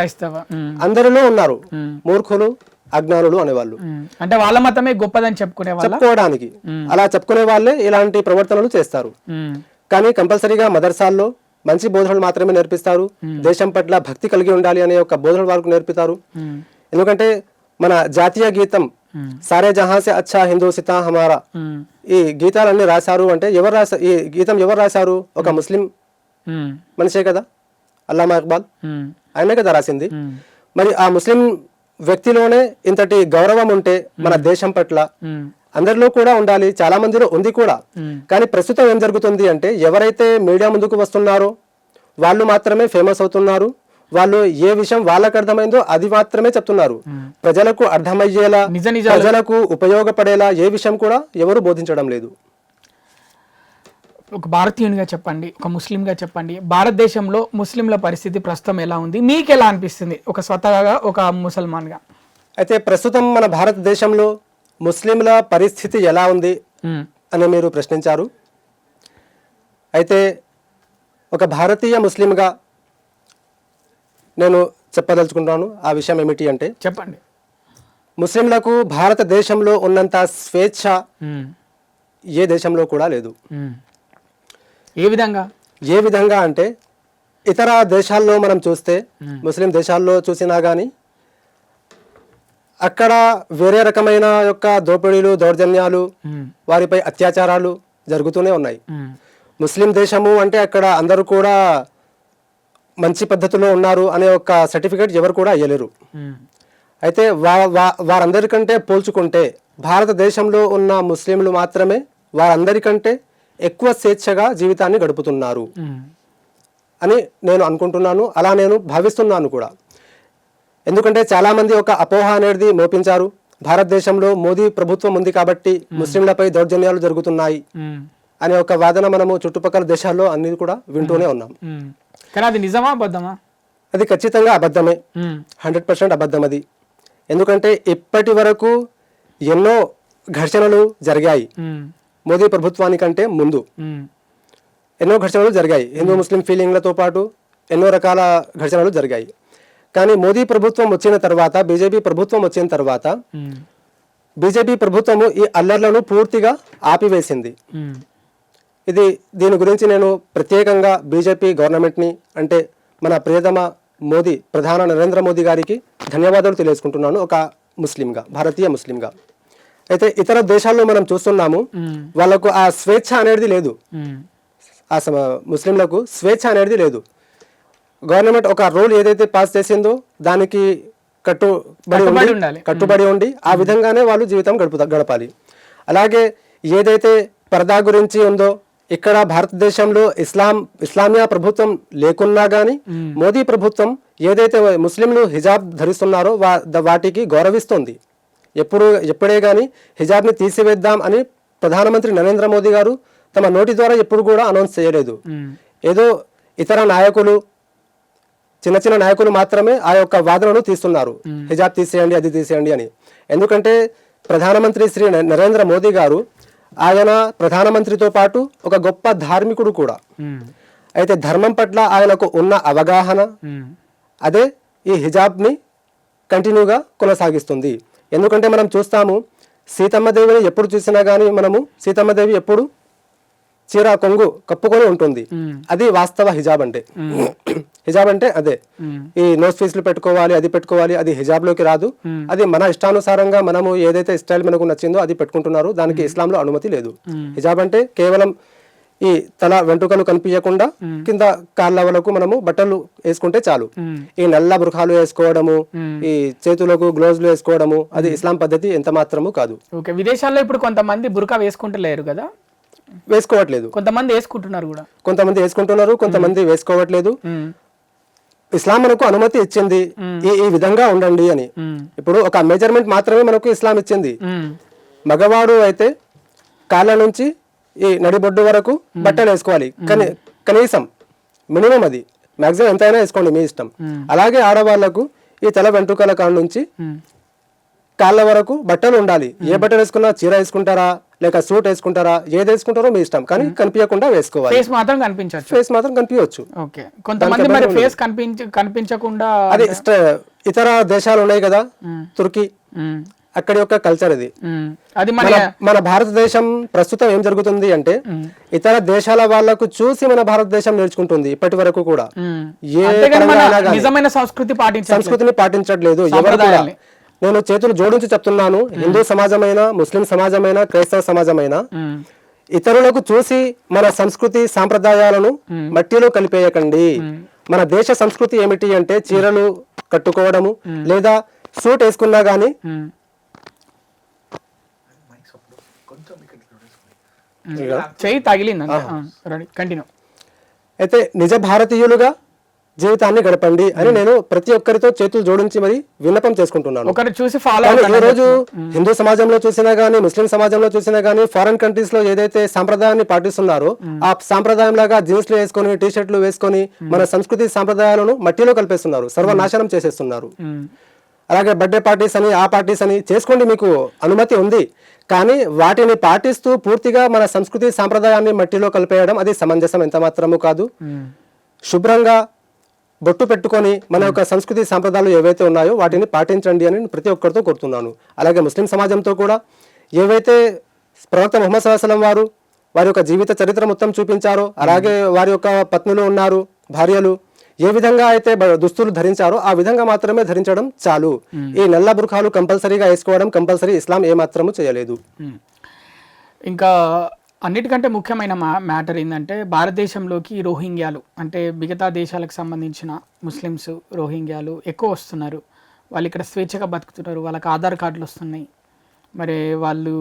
అందరిలో ఉన్నారు మూర్ఖులు, అజ్ఞానులు అనేవాళ్ళు. అంటే వాళ్ళ మతమే గొప్పదని చెప్పుకోవడానికి అలా చెప్పుకునే వాళ్ళే ఇలాంటి ప్రవర్తనలు చేస్తారు. కానీ కంపల్సరీగా మదర్సాల్లో మంచి బోధనలు మాత్రమే నేర్పిస్తారు. దేశం పట్ల భక్తి కలిగి ఉండాలి అనే ఒక బోధనలు వాళ్ళకు నేర్పుతారు. ఎందుకంటే మన జాతీయ గీతం సారే జహాం సే అచ్చా హిందూసితా హమారా, ఈ గీతాలన్నీ రాశారు అంటే ఈ గీతం ఎవరు రాశారు? ఒక ముస్లిం మనిషే కదా, అల్లామా ఇక్బాల్, ఆయనే కదా రాసింది. మరి ఆ ముస్లిం వ్యక్తిలోనే ఇంతటి గౌరవం ఉంటే మన దేశం పట్ల అందరిలో కూడా ఉండాలి, చాలా మందిలో ఉంది కూడా. కానీ ప్రస్తుతం ఏం జరుగుతుంది అంటే, ఎవరైతే మీడియా ముందుకు వస్తున్నారో వాళ్ళు మాత్రమే ఫేమస్ అవుతున్నారు. వాళ్ళు ఏ విషయం వాళ్ళకు అర్థమైందో అది మాత్రమే చెప్తున్నారు. ప్రజలకు అర్థమయ్యేలా, ప్రజలకు ఉపయోగపడేలా ఏ విషయం కూడా ఎవరు బోధించడం లేదు. ఒక భారతీయునిగా చెప్పండి, ఒక ముస్లింగా చెప్పండి, భారతదేశంలో ముస్లింల పరిస్థితి ప్రస్తుతం ఎలా ఉంది, మీకు ఎలా అనిపిస్తుంది ఒక స్వతహాగా ఒక ముసల్మాన్గా? అయితే ప్రస్తుతం మన భారతదేశంలో ముస్లింల పరిస్థితి ఎలా ఉంది అని మీరు ప్రశ్నించారు. అయితే ఒక భారతీయ ముస్లింగా నేను చెప్పదలుచుకుంటాను. ఆ విషయం ఏమిటి అంటే, చెప్పండి. ముస్లింలకు భారతదేశంలో ఉన్నంత స్వేచ్ఛ ఏ దేశంలో కూడా లేదు. ఏ విధంగా అంటే, ఇతర దేశాల్లో మనం చూస్తే, ముస్లిం దేశాల్లో చూసినా కానీ అక్కడ వేరే రకమైన యొక్క దోపిడీలు, దౌర్జన్యాలు, వారిపై అత్యాచారాలు జరుగుతూనే ఉన్నాయి. ముస్లిం దేశము అంటే అక్కడ అందరూ కూడా మంచి పద్ధతిలో ఉన్నారు అనే ఒక సర్టిఫికేట్ ఎవరు కూడా ఇవ్వలేరు. అయితే వారందరికంటే పోల్చుకుంటే భారతదేశంలో ఉన్న ముస్లింలు మాత్రమే వారందరికంటే ఎక్కువ స్వేచ్ఛగా జీవితాన్ని గడుపుతున్నారు అని నేను అనుకుంటున్నాను. అలా నేను భావిస్తున్నాను కూడా. ఎందుకంటే చాలామంది ఒక అపోహ అనేది మోపించారు, భారతదేశంలో మోదీ ప్రభుత్వం ఉంది కాబట్టి ముస్లింలపై దౌర్జన్యాలు జరుగుతున్నాయి అనే ఒక వాదన మనము చుట్టుపక్కల దేశాల్లో అన్ని కూడా వింటూనే ఉన్నాం. కానీ అది నిజమా అబద్ధమా? అది ఖచ్చితంగా అబద్ధమే, 100% అబద్ధం అది. ఎందుకంటే ఇప్పటి వరకు ఎన్నో ఘర్షణలు జరిగాయి. మోదీ ప్రభుత్వానికంటే ముందు ఎన్నో ఘర్షణలు జరిగాయి. హిందూ ముస్లిం ఫీలింగ్లతో పాటు ఎన్నో రకాల ఘర్షణలు జరిగాయి. కానీ మోదీ ప్రభుత్వం వచ్చిన తర్వాత, బీజేపీ ప్రభుత్వం వచ్చిన తర్వాత బీజేపీ ప్రభుత్వము ఈ అల్లర్లను పూర్తిగా ఆపివేసింది. దీని గురించి నేను ప్రత్యేకంగా బీజేపీ గవర్నమెంట్ని, అంటే మన ప్రియతమ మోదీ, ప్రధాని నరేంద్ర మోదీ గారికి ధన్యవాదాలు తెలియజేసుకుంటున్నాను ఒక ముస్లింగా, భారతీయ ముస్లింగా. అయితే ఇతర దేశాల్లో మనం చూస్తున్నాము, వాళ్ళకు ఆ స్వేచ్ఛ అనేది లేదు. ఆ ముస్లింలకు స్వేచ్ఛ అనేది లేదు. గవర్నమెంట్ ఒక రూల్ ఏదైతే పాస్ చేసిందో దానికి కట్టుబడి ఉండి ఆ విధంగానే వాళ్ళు జీవితం గడపాలి. అలాగే ఏదైతే పరదా గురించి ఉందో, ఇక్కడ భారతదేశంలో ఇస్లామియా ప్రభుత్వం లేకున్నా కానీ మోదీ ప్రభుత్వం ఏదైతే ముస్లింలు హిజాబ్ ధరిస్తున్నారో వాటికి గౌరవిస్తుంది. ఎప్పుడే కానీ హిజాబ్ని తీసివేద్దాం అని ప్రధానమంత్రి నరేంద్ర మోదీ గారు తమ నోటి ద్వారా ఎప్పుడు కూడా అనౌన్స్ చేయలేదు. ఏదో ఇతర నాయకులు, చిన్న చిన్న నాయకులు మాత్రమే ఆ యొక్క వాదనను తీస్తున్నారు, హిజాబ్ తీసేయండి, అది తీసేయండి అని. ఎందుకంటే ప్రధానమంత్రి శ్రీ నరేంద్ర మోదీ గారు ఆయన ప్రధానమంత్రితో పాటు ఒక గొప్ప ధార్మికుడు కూడా. అయితే ధర్మం పట్ల ఆయనకు ఉన్న అవగాహన అదే ఈ హిజాబ్ని కంటిన్యూగా కొనసాగిస్తుంది. ఎందుకంటే మనం చూస్తాము, సీతమ్మదేవిని ఎప్పుడు చూసినా కానీ మనము సీతమ్మదేవి ఎప్పుడు చీర కొంగు కప్పుకొని ఉంటుంది. అది వాస్తవ హిజాబ్ అంటే. హిజాబ్ అంటే అదే, ఈ నోస్ పీస్లు పెట్టుకోవాలి, అది పెట్టుకోవాలి, అది హిజాబ్ లోకి రాదు. అది మన ఇష్టానుసారంగా మనము ఏదైతే స్టైల్ మనకు నచ్చిందో అది పెట్టుకుంటున్నారు. దానికి ఇస్లాంలో అనుమతి లేదు. హిజాబ్ అంటే కేవలం ఈ తల వెంట్రుకలు కనిపించకుండా కింద కాళ్ళ వరకు మనము బట్టలు వేసుకుంటే చాలు. ఈ నల్ల బుర్ఖాలు వేసుకోవడము, ఈ చేతులకు గ్లోవ్స్లు వేసుకోవడము అది ఇస్లాం పద్ధతి ఎంత మాత్రము కాదు. విదేశాల్లో ఇప్పుడు కొంతమంది బుర్కా వేసుకుంటలేరు కదా, వేసుకోవట్లేదు. కొంతమంది వేసుకుంటున్నారు కూడా, కొంతమంది వేసుకుంటున్నారు, కొంతమంది వేసుకోవట్లేదు. ఇస్లాం మనకు అనుమతి ఇచ్చింది ఈ విధంగా ఉండండి అని. ఇప్పుడు ఒక మెజర్మెంట్ మాత్రమే మనకు ఇస్లాం ఇచ్చింది. మగవాడు అయితే కాళ్ళ నుంచి ఈ నడిబొడ్డు వరకు బట్టలు వేసుకోవాలి, కనీసం మినిమం. అది మాక్సిమం ఎంతైనా వేసుకోండి, మీ ఇష్టం. అలాగే ఆడవాళ్లకు ఈ తల వెంట్రుకల కాడ నుంచి కాళ్ళ వరకు బట్టలు ఉండాలి. ఏ బట్టలు వేసుకున్నా, చీర వేసుకుంటారా లేక సూట్ వేసుకుంటారా, ఏది వేసుకుంటారో మీ ఇష్టం, కానీ కనిపించకుండా వేసుకోవాలి. ఫేస్ మాత్రం కనిపించవచ్చు, ఫేస్ మాత్రం కనిపించవచ్చు. కొంతమంది మరి ఫేస్ కనిపించకుండా, అది ఇతర దేశాలు ఉన్నాయి కదా, తుర్కీ, అక్కడి యొక్క కల్చర్ ఇది. మన భారతదేశం ప్రస్తుతం ఏం జరుగుతుంది అంటే ఇతర దేశాల వాళ్ళకు చూసి మన భారతదేశం నేర్చుకుంటుంది ఇప్పటి వరకు కూడా. నిజమైన సంస్కృతిని పాటించట్లేదు ఎవరు కూడా. నేను చేతులు జోడించి చెప్తున్నాను, హిందూ సమాజమైన, ముస్లిం సమాజమైన, క్రైస్తవ సమాజమైన ఇతరులకు చూసి మన సంస్కృతి సాంప్రదాయాలను మట్టిలో కలిపేయకండి. మన దేశ సంస్కృతి ఏమిటి అంటే చీరలు కట్టుకోవడము, లేదా సూట్ వేసుకున్నా గానీ చెయ్యి తగిలింది. అయితే నిజ భారతీయులుగా జీవితాన్ని గడపండి అని నేను ప్రతి ఒక్కరితో చేతులు జోడించి మరి విన్నపం చేసుకుంటున్నాను. ఈ రోజు హిందూ సమాజంలో చూసినా గానీ, ముస్లిం సమాజంలో చూసినా గానీ, ఫారెన్ కంట్రీస్ లో ఏదైతే సాంప్రదాయాన్ని పాటిస్తున్నారో ఆ సాంప్రదాయం లాగా జీన్స్లు వేసుకొని, టీ షర్ట్లు వేసుకొని మన సంస్కృతి సాంప్రదాయాలను మట్టిలో కలిపేస్తున్నారు, సర్వనాశనం చేసేస్తున్నారు. అలాగే బర్త్డే పార్టీస్ అని, ఆ పార్టీస్ అని చేసుకోండి, మీకు అనుమతి ఉంది. కానీ వాటిని పాటిస్తూ పూర్తిగా మన సంస్కృతి సాంప్రదాయాన్ని మట్టిలో కలిపేయడం అది సమంజసం ఎంత మాత్రము కాదు. శుభ్రంగా బొట్టు పెట్టుకొని మన యొక్క సంస్కృతి సాంప్రదాయాలు ఏవైతే ఉన్నాయో వాటిని పాటించండి అని ప్రతి ఒక్కరితో కోరుతున్నాను. అలాగే ముస్లిం సమాజంతో కూడా ఏవైతే ప్రవక్త ముహమ్మద్ సల్లల్లాహు అలైహి వసల్లం వారు వారి యొక్క జీవిత చరిత్ర మొత్తం చూపించారో, అలాగే వారి యొక్క పత్నులు ఉన్నారు, భార్యలు, ఏ విధంగా అయితే దుస్తులు ధరించారో ఆ విధంగా మాత్రమే ధరించడం చాలు. ఈ నల్ల బుర్ఖాలు కంపల్సరీగా వేసుకోవడం కంపల్సరీ ఇస్లాం ఏ మాత్రము చేయలేదు. ఇంకా అన్నిటికంటే ముఖ్యమైన మ్యాటర్ ఏంటంటే భారతదేశంలోకి రోహింగ్యాలు అంటే మిగతా దేశాలకు సంబంధించిన ముస్లిమ్స్ రోహింగ్యాలు ఎక్కువ వస్తున్నారు. వాళ్ళు ఇక్కడ స్వేచ్ఛగా బతుకుతున్నారు, వాళ్ళకి ఆధార్ కార్డులు వస్తున్నాయి. మరి వాళ్ళు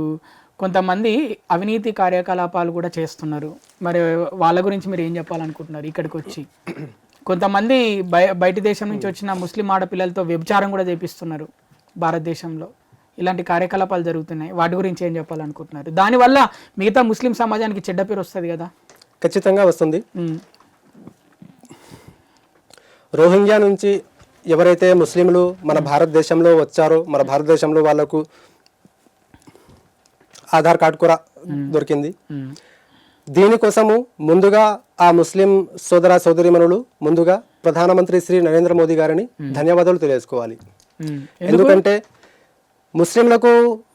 కొంతమంది అవినీతి కార్యకలాపాలు కూడా చేస్తున్నారు. మరి వాళ్ళ గురించి మీరు ఏం చెప్పాలనుకుంటున్నారు? ఇక్కడికి వచ్చి కొంతమంది బయట దేశం నుంచి వచ్చిన ముస్లిం ఆడపిల్లలతో వ్యభిచారం కూడా చేపిస్తున్నారు భారతదేశంలో. ఇలాంటి కార్యకలాపాలు జరుగుతున్నాయి, వాటి గురించి ఏం చెప్పాలనుకుంటున్నారు? దానివల్ల మిగతా ముస్లిం సమాజానికి చెడ్డ పేరు వస్తుంది కదా? ఖచ్చితంగా వస్తుంది. రోహింగ్యా నుంచి ఎవరైతే ముస్లింలు మన భారతదేశంలో వచ్చారో, మన భారతదేశంలో వాళ్ళకు ఆధార్ కార్డు కూడా దొరికింది. దీనికోసము ముందుగా ఆ ముస్లిం సోదర సోదరీమణులు ముందుగా ప్రధానమంత్రి శ్రీ నరేంద్ర మోదీ గారిని ధన్యవాదాలు తెలియజేసుకోవాలి. ఎందుకంటే ముస్లింలకు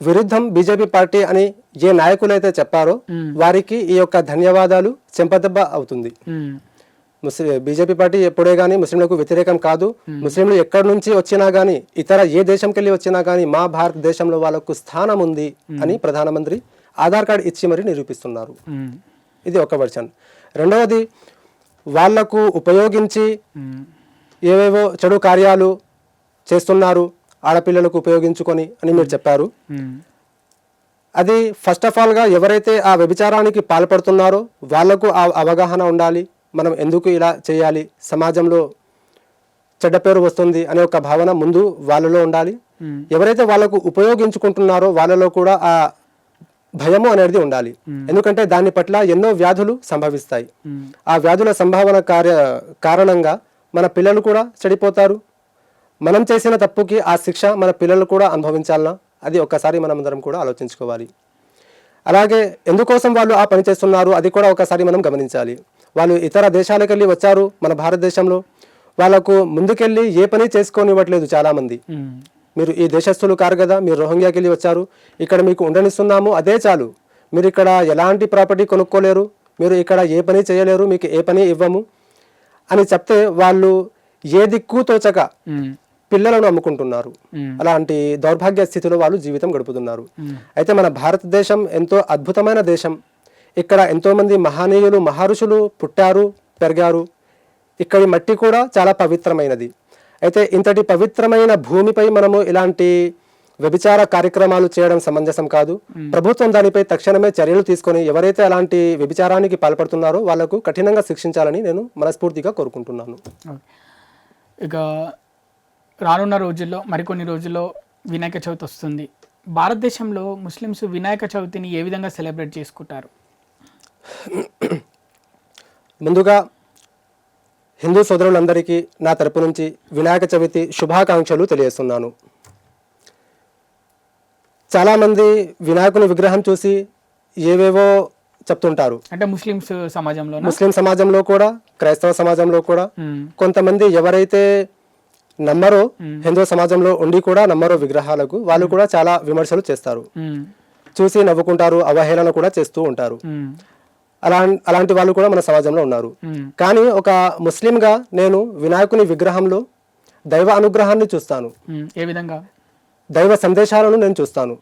విరుద్ధం బీజేపీ పార్టీ అని ఏ నాయకులు అయితే చెప్పారో వారికి ఈ యొక్క ధన్యవాదాలు చెంపదెబ్బ అవుతుంది. బీజేపీ పార్టీ ఎప్పుడే కానీ ముస్లింలకు వ్యతిరేకం కాదు. ముస్లింలు ఎక్కడి నుంచి వచ్చినా కానీ, ఇతర ఏ దేశంకి వెళ్ళి వచ్చినా కానీ మా భారతదేశంలో వాళ్ళకు స్థానం ఉంది అని ప్రధానమంత్రి ఆధార్ కార్డు ఇచ్చి మరి నిరూపిస్తున్నారు. ఇది ఒక వర్షన్. రెండవది, వాళ్లకు ఉపయోగించి ఏవేవో చెడు కార్యాలు చేస్తున్నారు ఆడపిల్లలకు ఉపయోగించుకొని అని మీరు చెప్పారు. అది ఫస్ట్ ఆఫ్ ఆల్గా ఎవరైతే ఆ వ్యభిచారానికి పాల్పడుతున్నారో వాళ్లకు ఆ అవగాహన ఉండాలి. మనం ఎందుకు ఇలా చేయాలి, సమాజంలో చెడ్డ పేరు వస్తుంది అనే ఒక భావన ముందు వాళ్ళలో ఉండాలి. ఎవరైతే వాళ్ళకు ఉపయోగించుకుంటున్నారో వాళ్ళలో కూడా ఆ భయము అనేది ఉండాలి. ఎందుకంటే దాని పట్ల ఎన్నో వ్యాధులు సంభవిస్తాయి. ఆ వ్యాధుల సంభావన కారణంగా మన పిల్లలు కూడా చెడిపోతారు. మనం చేసిన తప్పుకి ఆ శిక్ష మన పిల్లలు కూడా అనుభవించాలన్నా అది ఒక్కసారి మనం అందరం కూడా ఆలోచించుకోవాలి. అలాగే ఎందుకోసం వాళ్ళు ఆ పని చేస్తున్నారు అది కూడా ఒకసారి మనం గమనించాలి. వాళ్ళు ఇతర దేశాలకు వెళ్ళి వచ్చారు, మన భారతదేశంలో వాళ్ళకు ముందుకెళ్ళి ఏ పని చేసుకోనివ్వట్లేదు చాలామంది. మీరు ఈ దేశస్తులు కారు కదా, మీరు రోహింగ్యాకి వెళ్ళి వచ్చారు, ఇక్కడ మీకు ఉండనిస్తున్నాము అదే చాలు, మీరు ఇక్కడ ఎలాంటి ప్రాపర్టీ కొనుక్కోలేరు, మీరు ఇక్కడ ఏ పని చేయలేరు, మీకు ఏ పని ఇవ్వము అని చెప్తే వాళ్ళు ఏ దిక్కు తోచక పిల్లలను అమ్ముకుంటున్నారు. అలాంటి దౌర్భాగ్య స్థితిలో వాళ్ళు జీవితం గడుపుతున్నారు. అయితే మన భారతదేశం ఎంతో అద్భుతమైన దేశం. ఇక్కడ ఎంతోమంది మహనీయులు మహర్షులు పుట్టారు, పెరిగారు. ఇక్కడి మట్టి కూడా చాలా పవిత్రమైనది. అయితే ఇంతటి పవిత్రమైన భూమిపై మనము ఇలాంటి వ్యభిచార కార్యక్రమాలు చేయడం సమంజసం కాదు. ప్రభుత్వం దానిపై తక్షణమే చర్యలు తీసుకొని ఎవరైతే అలాంటి వ్యభిచారానికి పాల్పడుతున్నారో వాళ్లకు కఠినంగా శిక్షించాలని నేను మనస్ఫూర్తిగా కోరుకుంటున్నాను. ఇక రానున్న రోజుల్లో మరికొన్ని రోజుల్లో వినాయక చవితి వస్తుంది. భారతదేశంలో ముస్లిమ్స్ వినాయక చవితిని ఏ విధంగా సెలబ్రేట్ చేసుకుంటారు? ముందుగా హిందూ సోదరులందరికీ నా తరపు నుంచి వినాయక చవితి శుభాకాంక్షలు తెలియజేస్తున్నాను. చాలామంది వినాయకుని విగ్రహం చూసి ఏవేవో చెప్తుంటారు. అంటే ముస్లిం సమాజంలో కూడా, క్రైస్తవ సమాజంలో కూడా కొంతమంది ఎవరైతే నమ్మరో, హిందూ సమాజంలో ఉండి కూడా నమ్మరో విగ్రహాలకు, వాళ్ళు కూడా చాలా విమర్శలు చేస్తారు, చూసి నవ్వుకుంటారు, అవహేళన కూడా చేస్తూ ఉంటారు. అలాంటి వాళ్ళు కూడా మన సమాజంలో ఉన్నారు. కానీ ఒక ముస్లింగా నేను వినాయకుని విగ్రహంలో దైవ అనుగ్రహాన్ని చూస్తాను. ఏ విధంగా? దైవ సందేశాలను నేను చూస్తాను.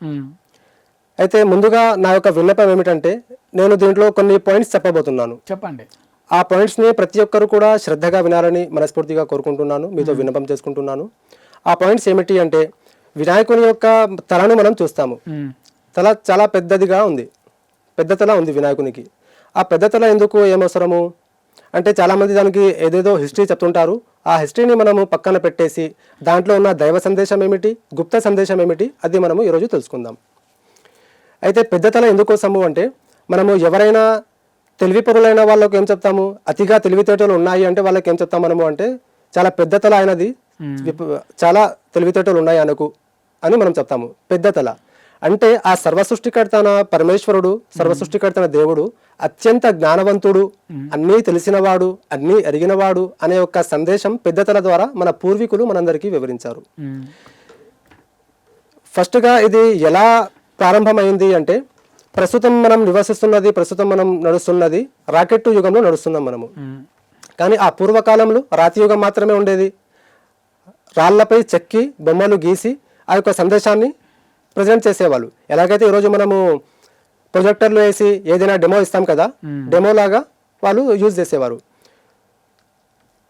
అయితే ముందుగా నా యొక్క విన్నపం ఏమిటంటే, నేను దీంట్లో కొన్ని పాయింట్స్ చెప్పబోతున్నాను. చెప్పండి. ఆ పాయింట్స్ని ప్రతి ఒక్కరు కూడా శ్రద్ధగా వినాలని మనస్ఫూర్తిగా కోరుకుంటున్నాను, మీతో విన్నపం చేసుకుంటున్నాను. ఆ పాయింట్స్ ఏమిటి అంటే, వినాయకుని యొక్క తలను మనం చూస్తాము. తల చాలా పెద్దదిగా ఉంది, పెద్ద తల ఉంది వినాయకునికి. ఆ పెద్ద తల ఎందుకు, ఏమవసరము అంటే చాలామంది దానికి ఏదేదో హిస్టరీ చెప్తుంటారు. ఆ హిస్టరీని మనము పక్కన పెట్టేసి దాంట్లో ఉన్న దైవ సందేశం ఏమిటి, గుప్త సందేశం ఏమిటి, అది మనము ఈరోజు తెలుసుకుందాం. అయితే పెద్ద తల ఎందుకోసము అంటే, మనము ఎవరైనా తెలివిపరులైన వాళ్ళకు ఏం చెప్తాము, అతిగా తెలివితేటలు ఉన్నాయి అంటే వాళ్ళకి ఏం చెప్తాం మనము అంటే, చాలా పెద్ద తల అయినది, చాలా తెలివితేటలు ఉన్నాయి అనకు అని మనం చెప్తాము. పెద్ద తల అంటే ఆ సర్వసృష్టికర్తన పరమేశ్వరుడు, సర్వసృష్టికర్తన దేవుడు అత్యంత జ్ఞానవంతుడు, అన్నీ తెలిసినవాడు, అన్నీ ఎరిగినవాడు అనే ఒక సందేశం పెద్ద తల ద్వారా మన పూర్వీకులు మనందరికీ వివరించారు. ఫస్ట్గా ఇది ఎలా ప్రారంభమైంది అంటే, ప్రస్తుతం మనం నివసిస్తున్నది, ప్రస్తుతం మనం నడుస్తున్నది రాకెట్ యుగంలో నడుస్తున్నాం మనము. కానీ ఆ పూర్వకాలంలో రాతి యుగం మాత్రమే ఉండేది. రాళ్లపై చెక్కి బొమ్మలు గీసి ఆ యొక్క సందేశాన్ని ప్రజెంట్ చేసేవాళ్ళు. ఎలాగైతే ఈరోజు మనము ప్రొజెక్టర్లు వేసి ఏదైనా డెమో ఇస్తాం కదా, డెమో లాగా వాళ్ళు యూజ్ చేసేవారు.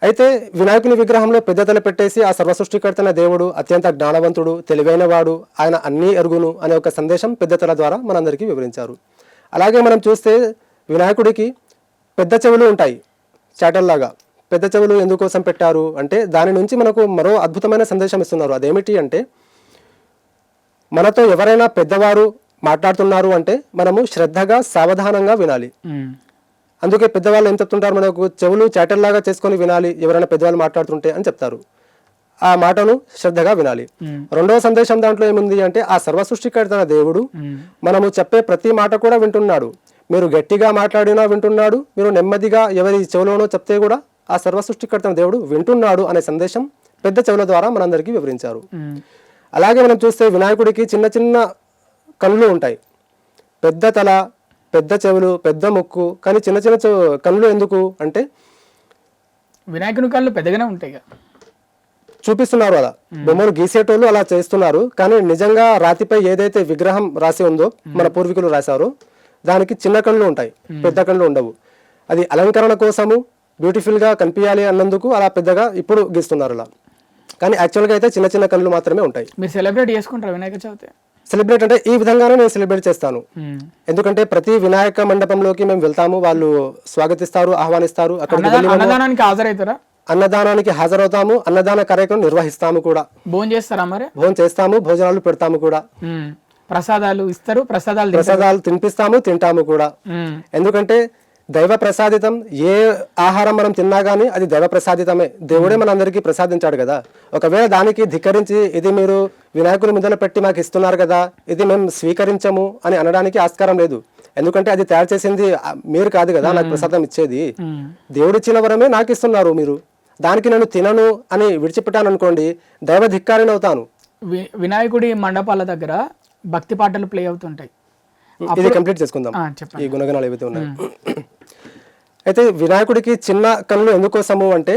అయితే వినాయకుని విగ్రహంలో పెద్ద తల పెట్టేసి ఆ సర్వసృష్టికర్తన దేవుడు అత్యంత జ్ఞానవంతుడు, తెలివైనవాడు, ఆయన అన్నీ ఎరుగును అనే ఒక సందేశం పెద్ద తల ద్వారా మనందరికీ వివరించారు. అలాగే మనం చూస్తే వినాయకుడికి పెద్ద చెవులు ఉంటాయి, చాటల్లాగా. పెద్ద చెవులు ఎందుకోసం పెట్టారు అంటే, దాని నుంచి మనకు మరో అద్భుతమైన సందేశం ఇస్తున్నారు. అదేమిటి అంటే, మనతో ఎవరైనా పెద్దవారు మాట్లాడుతున్నారు అంటే మనము శ్రద్ధగా సావధానంగా వినాలి. అందుకే పెద్దవాళ్ళు ఏం చెప్తుంటారు, మనకు చెవులు చాటల్లాగా చేసుకొని వినాలి ఎవరైనా పెద్దవాళ్ళు మాట్లాడుతుంటే అని చెప్తారు. ఆ మాటను శ్రద్ధగా వినాలి. రెండవ సందేశం దాంట్లో ఏముంది అంటే, ఆ సర్వసృష్టికర్తన దేవుడు మనము చెప్పే ప్రతి మాట కూడా వింటున్నాడు. మీరు గట్టిగా మాట్లాడినా వింటున్నాడు, మీరు నెమ్మదిగా ఎవరి చెవులోనో చెప్తే కూడా ఆ సర్వసృష్టికర్తన దేవుడు వింటున్నాడు అనే సందేశం పెద్ద చెవుల ద్వారా మనందరికీ వివరించారు. అలాగే మనం చూస్తే వినాయకుడికి చిన్న చిన్న కళ్ళు ఉంటాయి, పెద్ద తల, పెద్ద చెవులు, పెద్ద ముక్కు, కానీ చిన్న చిన్న కళ్ళు ఎందుకు అంటే, వినాయకుని కళ్ళు పెద్దగానే ఉంటాయి కదా. చూపిస్తున్నారు అలా బొమ్మను గీసేటోళ్ళు అలా చేస్తున్నారు, కానీ నిజంగా రాతిపై ఏదైతే విగ్రహం రాసి ఉందో మన పూర్వీకులు రాశారో దానికి చిన్న కళ్ళు ఉంటాయి, పెద్ద కళ్ళు ఉండవు. అది అలంకరణ కోసము బ్యూటిఫుల్ గా కనిపించాలి అన్నందుకు అలా పెద్దగా ఇప్పుడు గీస్తున్నారు అలా, కానీ యాక్చువల్గా అయితే చిన్న చిన్న కళ్ళు మాత్రమే ఉంటాయి. మీరు సెలబ్రేట్ చేసుకుంటారు వినాయక చవితి? సెలబ్రేట్ అంటే ఈ విధంగానే నేను సెలబ్రేట్ చేస్తాను. ఎందుకంటే ప్రతి వినాయక మండపంలోకి మేము వెళ్తాము, వాళ్ళు స్వాగతిస్తారు, ఆహ్వానిస్తారు. అక్కడికి వెళ్ళి అన్నదానానికి హాజరవుతారా? అన్నదానానికి హాజరవుతాము, అన్నదాన కార్యక్రమం నిర్వహిస్తాము కూడా. భోజనం చేస్తారా మరి? భోజనం చేస్తాము, భోజనాలు పెడతాము కూడా. ప్రసాదాలు ఇస్తారు, ప్రసాదాలు తినిపిస్తాము, తింటాము కూడా. ఎందుకంటే దైవ ప్రసాదితం, ఏ ఆహారం మనం తిన్నా గానీ అది దైవ ప్రసాదితమే, దేవుడే మన అందరికీ ప్రసాదించాడు కదా. ఒకవేళ దానికి ధిక్కరించి ఇది మీరు వినాయకుని ముందర పెట్టి మాకు ఇస్తున్నారు కదా, ఇది మేము స్వీకరించము అని అనడానికి ఆస్కారం లేదు. ఎందుకంటే అది తయారు చేసింది మీరు కాదు కదా నాకు ప్రసాదం ఇచ్చేది, దేవుడు ఇచ్చిన వరమే నాకు ఇస్తున్నారు మీరు, దానికి నేను తినను అని విడిచిపెట్టాను అనుకోండి, దైవ ధిక్కారిని అవుతాను. వినాయకుడి మండపాల దగ్గర భక్తి పాటలు ప్లే అవుతుంటాయి. ఇది కంప్లీట్ చేసుకుందాం ఈ గుణగణాలు ఏవైతే ఉన్నాయి. అయితే వినాయకుడికి చిన్న కన్నులు ఎందుకోసము అంటే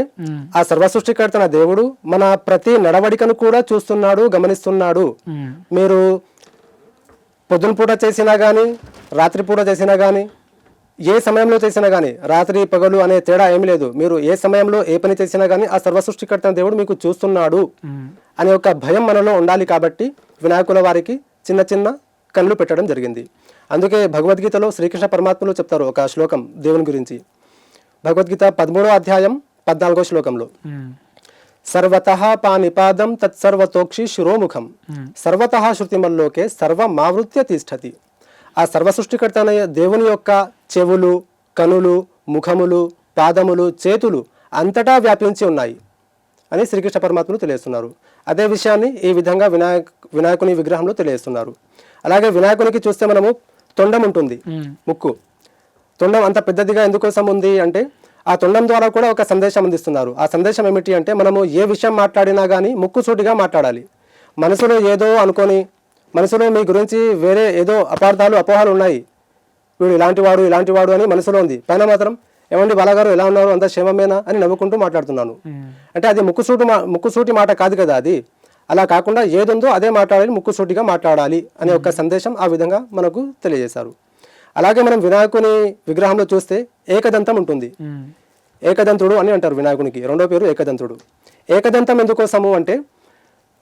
ఆ సర్వసృష్టికర్త నా దేవుడు మన ప్రతి నడవడికను కూడా చూస్తున్నాడు, గమనిస్తున్నాడు. మీరు పొద్దున పూట చేసినా గానీ రాత్రి పూట చేసినా గానీ ఏ సమయంలో చేసినా గానీ, రాత్రి పగలు అనే తేడా ఏమి లేదు, మీరు ఏ సమయంలో ఏ పని చేసినా గానీ ఆ సర్వసృష్టికర్త దేవుడు మీకు చూస్తున్నాడు అనే ఒక భయం మనలో ఉండాలి. కాబట్టి వినాయకుల వారికి చిన్న చిన్న కళ్ళు పెట్టడం జరిగింది. అందుకే భగవద్గీతలో శ్రీకృష్ణ పరమాత్మలో చెప్తారు ఒక శ్లోకం దేవుని గురించి. భగవద్గీత 13వ అధ్యాయం 14వ శ్లోకంలో సర్వతః పానిపాదం తత్సర్వతోక్షి శిరోముఖం సర్వతః శృతిమల్లోకే సర్వమావృత్య తిష్టతి. ఆ సర్వసృష్టికర్త అనే దేవుని యొక్క చెవులు, కనులు, ముఖములు, పాదములు, చేతులు అంతటా వ్యాపించి ఉన్నాయి అని శ్రీకృష్ణ పరమాత్మను తెలియజేస్తున్నారు. అదే విషయాన్ని ఈ విధంగా వినాయకుని విగ్రహంలో తెలియజేస్తున్నారు. అలాగే వినాయకునికి చూస్తే మనము తొండం ఉంటుంది, ముక్కు. తొండం అంత పెద్దదిగా ఎందుకోసం ఉంది అంటే ఆ తొండం ద్వారా కూడా ఒక సందేశం అందిస్తున్నారు. ఆ సందేశం ఏమిటి అంటే మనము ఏ విషయం మాట్లాడినా కానీ ముక్కు సూటిగా మాట్లాడాలి. మనసులో ఏదో అనుకొని, మనసులో మీ గురించి వేరే ఏదో అపార్థాలు అపోహలు ఉన్నాయి, వీడు ఇలాంటి వాడు అని మనసులో ఉంది, పైన మాత్రం ఏమండి బాలగారు ఎలా ఉన్నారు, అంత క్షేమమేనా అని నవ్వుకుంటూ మాట్లాడుతున్నాను అంటే అది ముక్కుసూటి మాట కాదు కదా. అది అలా కాకుండా ఏదుందో అదే మాట్లాడాలి, ముక్కుసూటిగా మాట్లాడాలి అనే ఒక సందేశం ఆ విధంగా మనకు తెలియజేశారు. అలాగే మనం వినాయకుని విగ్రహంలో చూస్తే ఏకదంతం ఉంటుంది. ఏకదంతుడు అని అంటారు వినాయకునికి, రెండో పేరు ఏకదంతుడు. ఏకదంతం ఎందుకోసము అంటే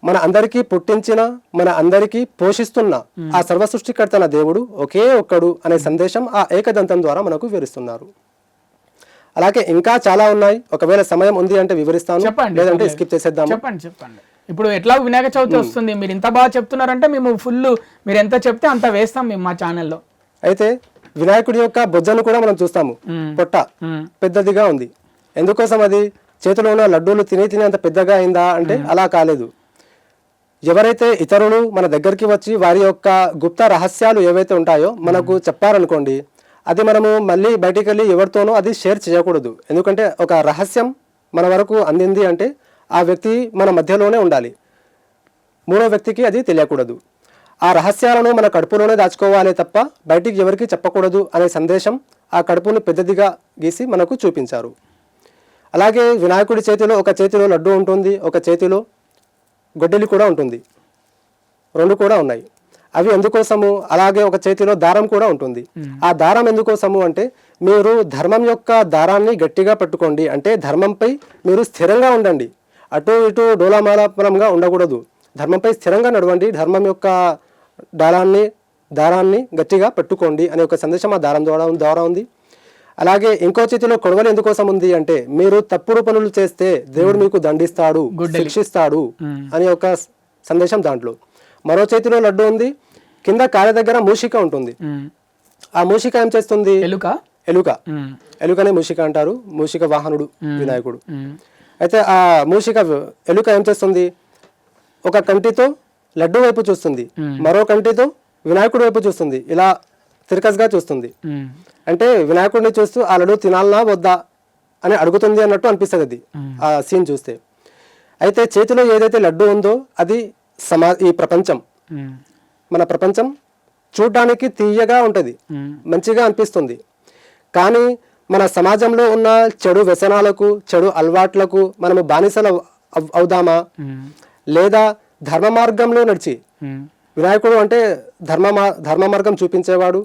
మన అందరికీ పుట్టించిన, మన అందరికీ పోషిస్తున్న ఆ సర్వసృష్టికర్తన దేవుడు ఒకే ఒక్కడు అనే సందేశం ఆ ఏకదంతం ద్వారా మనకు వివరిస్తున్నారు. అలాగే ఇంకా చాలా ఉన్నాయి, ఒకవేళ సమయం ఉంది అంటే వివరిస్తాను, లేదంటే స్కిప్ చేసేద్దాం. చెప్పండి. ఇప్పుడు ఎట్లా వినాయక చవితి వస్తుంది, మీరు ఇంత బాగా చెప్తున్నారంటే మేము ఫుల్, మీరు ఎంత చెప్తే అంత వేస్తాం మేము మా ఛానల్లో. అయితే వినాయకుడి యొక్క బొజ్జను కూడా మనం చూస్తాము, పొట్ట పెద్దదిగా ఉంది. ఎందుకోసం అది చేతిలో ఉన్న లడ్డూలు తిని అంత పెద్దగా అయిందా అంటే అలా కాలేదు. ఎవరైతే ఇతరులు మన దగ్గరికి వచ్చి వారి యొక్క గుప్త రహస్యాలు ఏవైతే ఉంటాయో మనకు చెప్పారనుకోండి, అది మనము మళ్ళీ బయటికి వెళ్ళి ఎవరితోనో అది షేర్ చేయకూడదు. ఎందుకంటే ఒక రహస్యం మన వరకు అందింది అంటే ఆ వ్యక్తి మన మధ్యలోనే ఉండాలి, మూడో వ్యక్తికి అది తెలియకూడదు. ఆ రహస్యాలను మన కడుపులోనే దాచుకోవాలి తప్ప బయటికి ఎవరికి చెప్పకూడదు అనే సందేశం ఆ కడుపును పెద్దదిగా గీసి మనకు చూపించారు. అలాగే వినాయకుడి చేతిలో ఒక చేతిలో లడ్డు ఉంటుంది, ఒక చేతిలో గొడ్డలి కూడా ఉంటుంది, రెండు కూడా ఉన్నాయి. అవి ఎందుకోసము? అలాగే ఒక చేతిలో దారం కూడా ఉంటుంది. ఆ దారం ఎందుకోసము అంటే మీరు ధర్మం యొక్క దారాన్ని గట్టిగా పట్టుకోండి, అంటే ధర్మంపై మీరు స్థిరంగా ఉండండి, అటు ఇటు డోలామాలపరంగా ఉండకూడదు, ధర్మంపై స్థిరంగా నడవండి, ధర్మం యొక్క దారాన్ని గట్టిగా పట్టుకోండి అనే ఒక సందేశం ఆ దారం ద్వారా ఉంది. అలాగే ఇంకో చేతిలో కొడవలి ఎందుకోసం ఉంది అంటే మీరు తప్పుడు పనులు చేస్తే దేవుడు మీకు దండిస్తాడు, శిక్షిస్తాడు అని ఒక సందేశం దాంట్లో. మరో చేతిలో లడ్డు ఉంది, కింద కాళ్ళ దగ్గర మూషిక ఉంటుంది. ఆ మూషిక ఏం చేస్తుంది? ఎలుకనే మూషిక అంటారు, మూషిక వాహనుడు వినాయకుడు. అయితే ఆ మూషిక ఎలుక ఏం చేస్తుంది? ఒక కంటితో లడ్డు వైపు చూస్తుంది, మరో కంటితో వినాయకుడి వైపు చూస్తుంది, ఇలా తిరకస్గా చూస్తుంది. అంటే వినాయకుడిని చూస్తూ ఆ లడ్డు తినాలనా వద్దా అని అడుగుతుంది అన్నట్టు అనిపిస్తుంది అది ఆ సీన్ చూస్తే. అయితే చేతిలో ఏదైతే లడ్డు ఉందో అది ఈ ప్రపంచం, మన ప్రపంచం చూడడానికి తీయగా ఉంటుంది, మంచిగా అనిపిస్తుంది. కానీ మన సమాజంలో ఉన్న చెడు వ్యసనాలకు చెడు అలవాట్లకు మనము బానిసలు అవుదామా, లేదా ధర్మ మార్గంలో నడిచి, వినాయకుడు అంటే ధర్మ మార్గం చూపించేవాడు,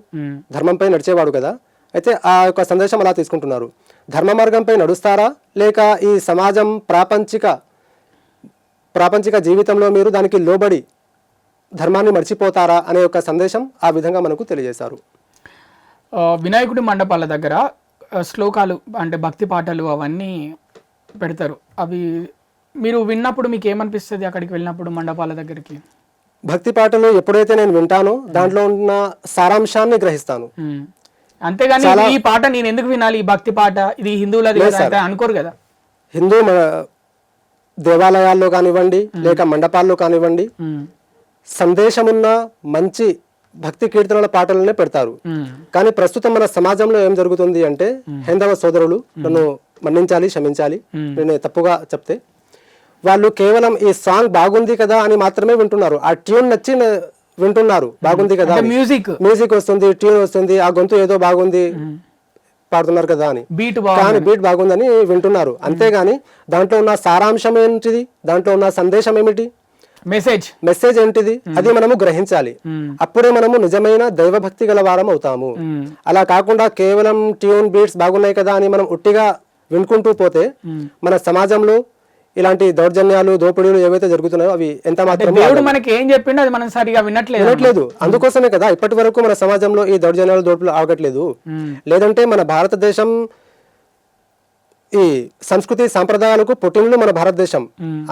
ధర్మంపై నడిచేవాడు కదా, అయితే ఆ యొక్క సందేశం అలా తీసుకుంటున్నారు. ధర్మ మార్గంపై నడుస్తారా, లేక ఈ సమాజం ప్రాపంచిక జీవితంలో మీరు దానికి లోబడి ధర్మాన్ని మర్చిపోతారా అనే ఒక సందేశం ఆ విధంగా మనకు తెలియజేశారు. వినాయకుడి మండపాల దగ్గర శ్లోకాలు అంటే భక్తి పాటలు అవన్నీ పెడతారు. అవి మీరు విన్నప్పుడు మీకు ఏమనిపిస్తుంది అక్కడికి వెళ్ళినప్పుడు మండపాల దగ్గరికి? భక్తి పాటలు ఎప్పుడైతే నేను వింటానో దాంట్లో ఉన్న సారాంశాన్ని గ్రహిస్తాను. అంతేగాని ఈ పాట నేను ఎందుకు వినాలి, ఈ భక్తి పాట ఇది హిందువులది అనుకోరు కదా. హిందూ దేవాలయాల్లో కానివ్వండి లేక మండపాల్లో కానివ్వండి సందేశమున్న మంచి భక్తి కీర్తనల పాటలనే పెడతారు. కానీ ప్రస్తుతం మన సమాజంలో ఏం జరుగుతుంది అంటే, హైందవ సోదరులు నన్ను మన్నించాలి, క్షమించాలి నేను తప్పుగా చెప్తే, వాళ్ళు కేవలం ఈ సాంగ్ బాగుంది కదా అని మాత్రమే వింటున్నారు. ఆ ట్యూన్ నచ్చి వింటున్నారు, బాగుంది కదా, మ్యూజిక్ వస్తుంది, ట్యూన్ వస్తుంది, ఆ గొంతు ఏదో బాగుంది పాడుతున్నారు కదా అని, కానీ బీట్ బాగుందని వింటున్నారు. అంతేగాని దాంట్లో ఉన్న సారాంశం ఏంటిది, దాంట్లో ఉన్న సందేశం ఏమిటి, మెసేజ్ ఏంటిది, అది మనము గ్రహించాలి. అప్పుడే మనము నిజమైన దైవభక్తి గల వారం అవుతాము. అలా కాకుండా కేవలం ట్యూన్ బీట్స్ బాగున్నాయి కదా అని మనం ఉట్టిగా వినుకుంటూ పోతే మన సమాజంలో ఇలాంటి దౌర్జన్యాలు, దోపిడీలు ఏవైతే జరుగుతున్నాయో అవి ఎంత మాత్రం మనకి ఏం చెప్పిండో అది మనం సరిగా వినట్లేదు. అందుకోసమే కదా ఇప్పటి వరకు మన సమాజంలో ఈ దౌర్జన్యాలు, దోపిడీలు ఆగట్లేదు. లేదంటే మన భారతదేశం ఈ సంస్కృతి సాంప్రదాయాలకు పుట్టినలు మన భారతదేశం.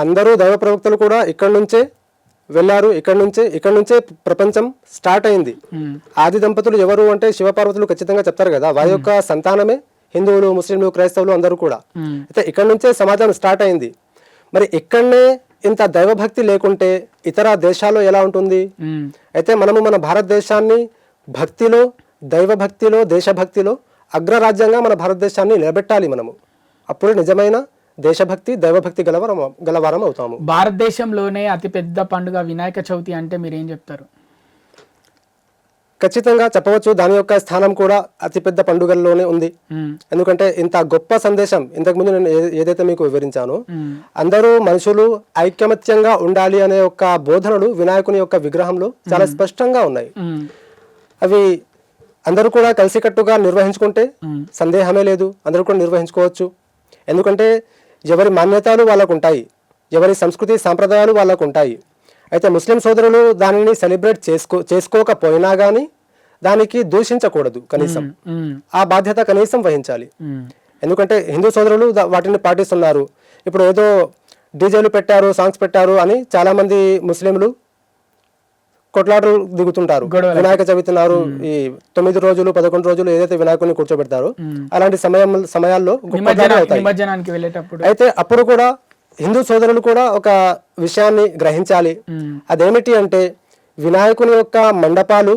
అందరూ దైవ ప్రవక్తలు కూడా ఇక్కడ నుంచే వెళ్ళారు, ఇక్కడ నుంచే ప్రపంచం స్టార్ట్ అయింది. ఆది దంపతులు ఎవరు అంటే శివపార్వతులు ఖచ్చితంగా చెప్తారు కదా, వారి యొక్క సంతానమే హిందువులు, ముస్లింలు, క్రైస్తవులు అందరూ కూడా. అయితే ఇక్కడ నుంచే సమాజం స్టార్ట్ అయింది. మరి ఇక్కడనే ఇంత దైవభక్తి లేకుంటే ఇతర దేశాల్లో ఎలా ఉంటుంది? అయితే మనము మన భారతదేశాన్ని భక్తిలో, దైవభక్తిలో, దేశభక్తిలో అగ్రరాజ్యంగా మన భారతదేశాన్ని నిలబెట్టాలి మనము. అప్పుడు నిజమైన దేశభక్తి, దైవభక్తి గలవారం అవుతాము. భారతదేశంలోనే అతిపెద్ద పండుగ వినాయక చవితి అంటే మీరు ఏం చెప్తారు? ఖచ్చితంగా చెప్పవచ్చు, దాని యొక్క స్థానం కూడా అతిపెద్ద పండుగల్లోనే ఉంది. ఎందుకంటే ఇంత గొప్ప సందేశం ఇంతకుముందు నేను ఏదైతే మీకు వివరించానో, అందరూ మనుషులు ఐకమత్యంగా ఉండాలి అనే ఒక బోధనలు వినాయకుని యొక్క విగ్రహంలో చాలా స్పష్టంగా ఉన్నాయి. అవి అందరూ కూడా కలిసికట్టుగా నిర్వహించుకుంటే సందేహమే లేదు, అందరూ కూడా నిర్వహించుకోవచ్చు. ఎందుకంటే ఎవరి మాన్యతలు వాళ్ళకు ఉంటాయి, ఎవరి సంస్కృతి సాంప్రదాయాలు వాళ్ళకు ఉంటాయి. అయితే ముస్లిం సోదరులు దానిని సెలబ్రేట్ చేసుకోకపోయినా కానీ దానికి దూషించకూడదు, కనీసం ఆ బాధ్యత కనీసం వహించాలి. ఎందుకంటే హిందూ సోదరులు వాటిని పాటిస్తున్నారు. ఇప్పుడు ఏదో డీజేలు పెట్టారు, సాంగ్స్ పెట్టారు అని చాలా మంది ముస్లింలు కొట్లాటలు దిగుతుంటారు. వినాయక చవితి నారు ఈ 9 రోజులు 11 రోజులు ఏదైతే వినాయకుని కూర్చోబెడతారో అలాంటి సమయాల్లో అయితే అప్పుడు కూడా హిందూ సోదరులు కూడా ఒక విషయాన్ని గ్రహించాలి. అదేమిటి అంటే, వినాయకుని యొక్క మండపాలు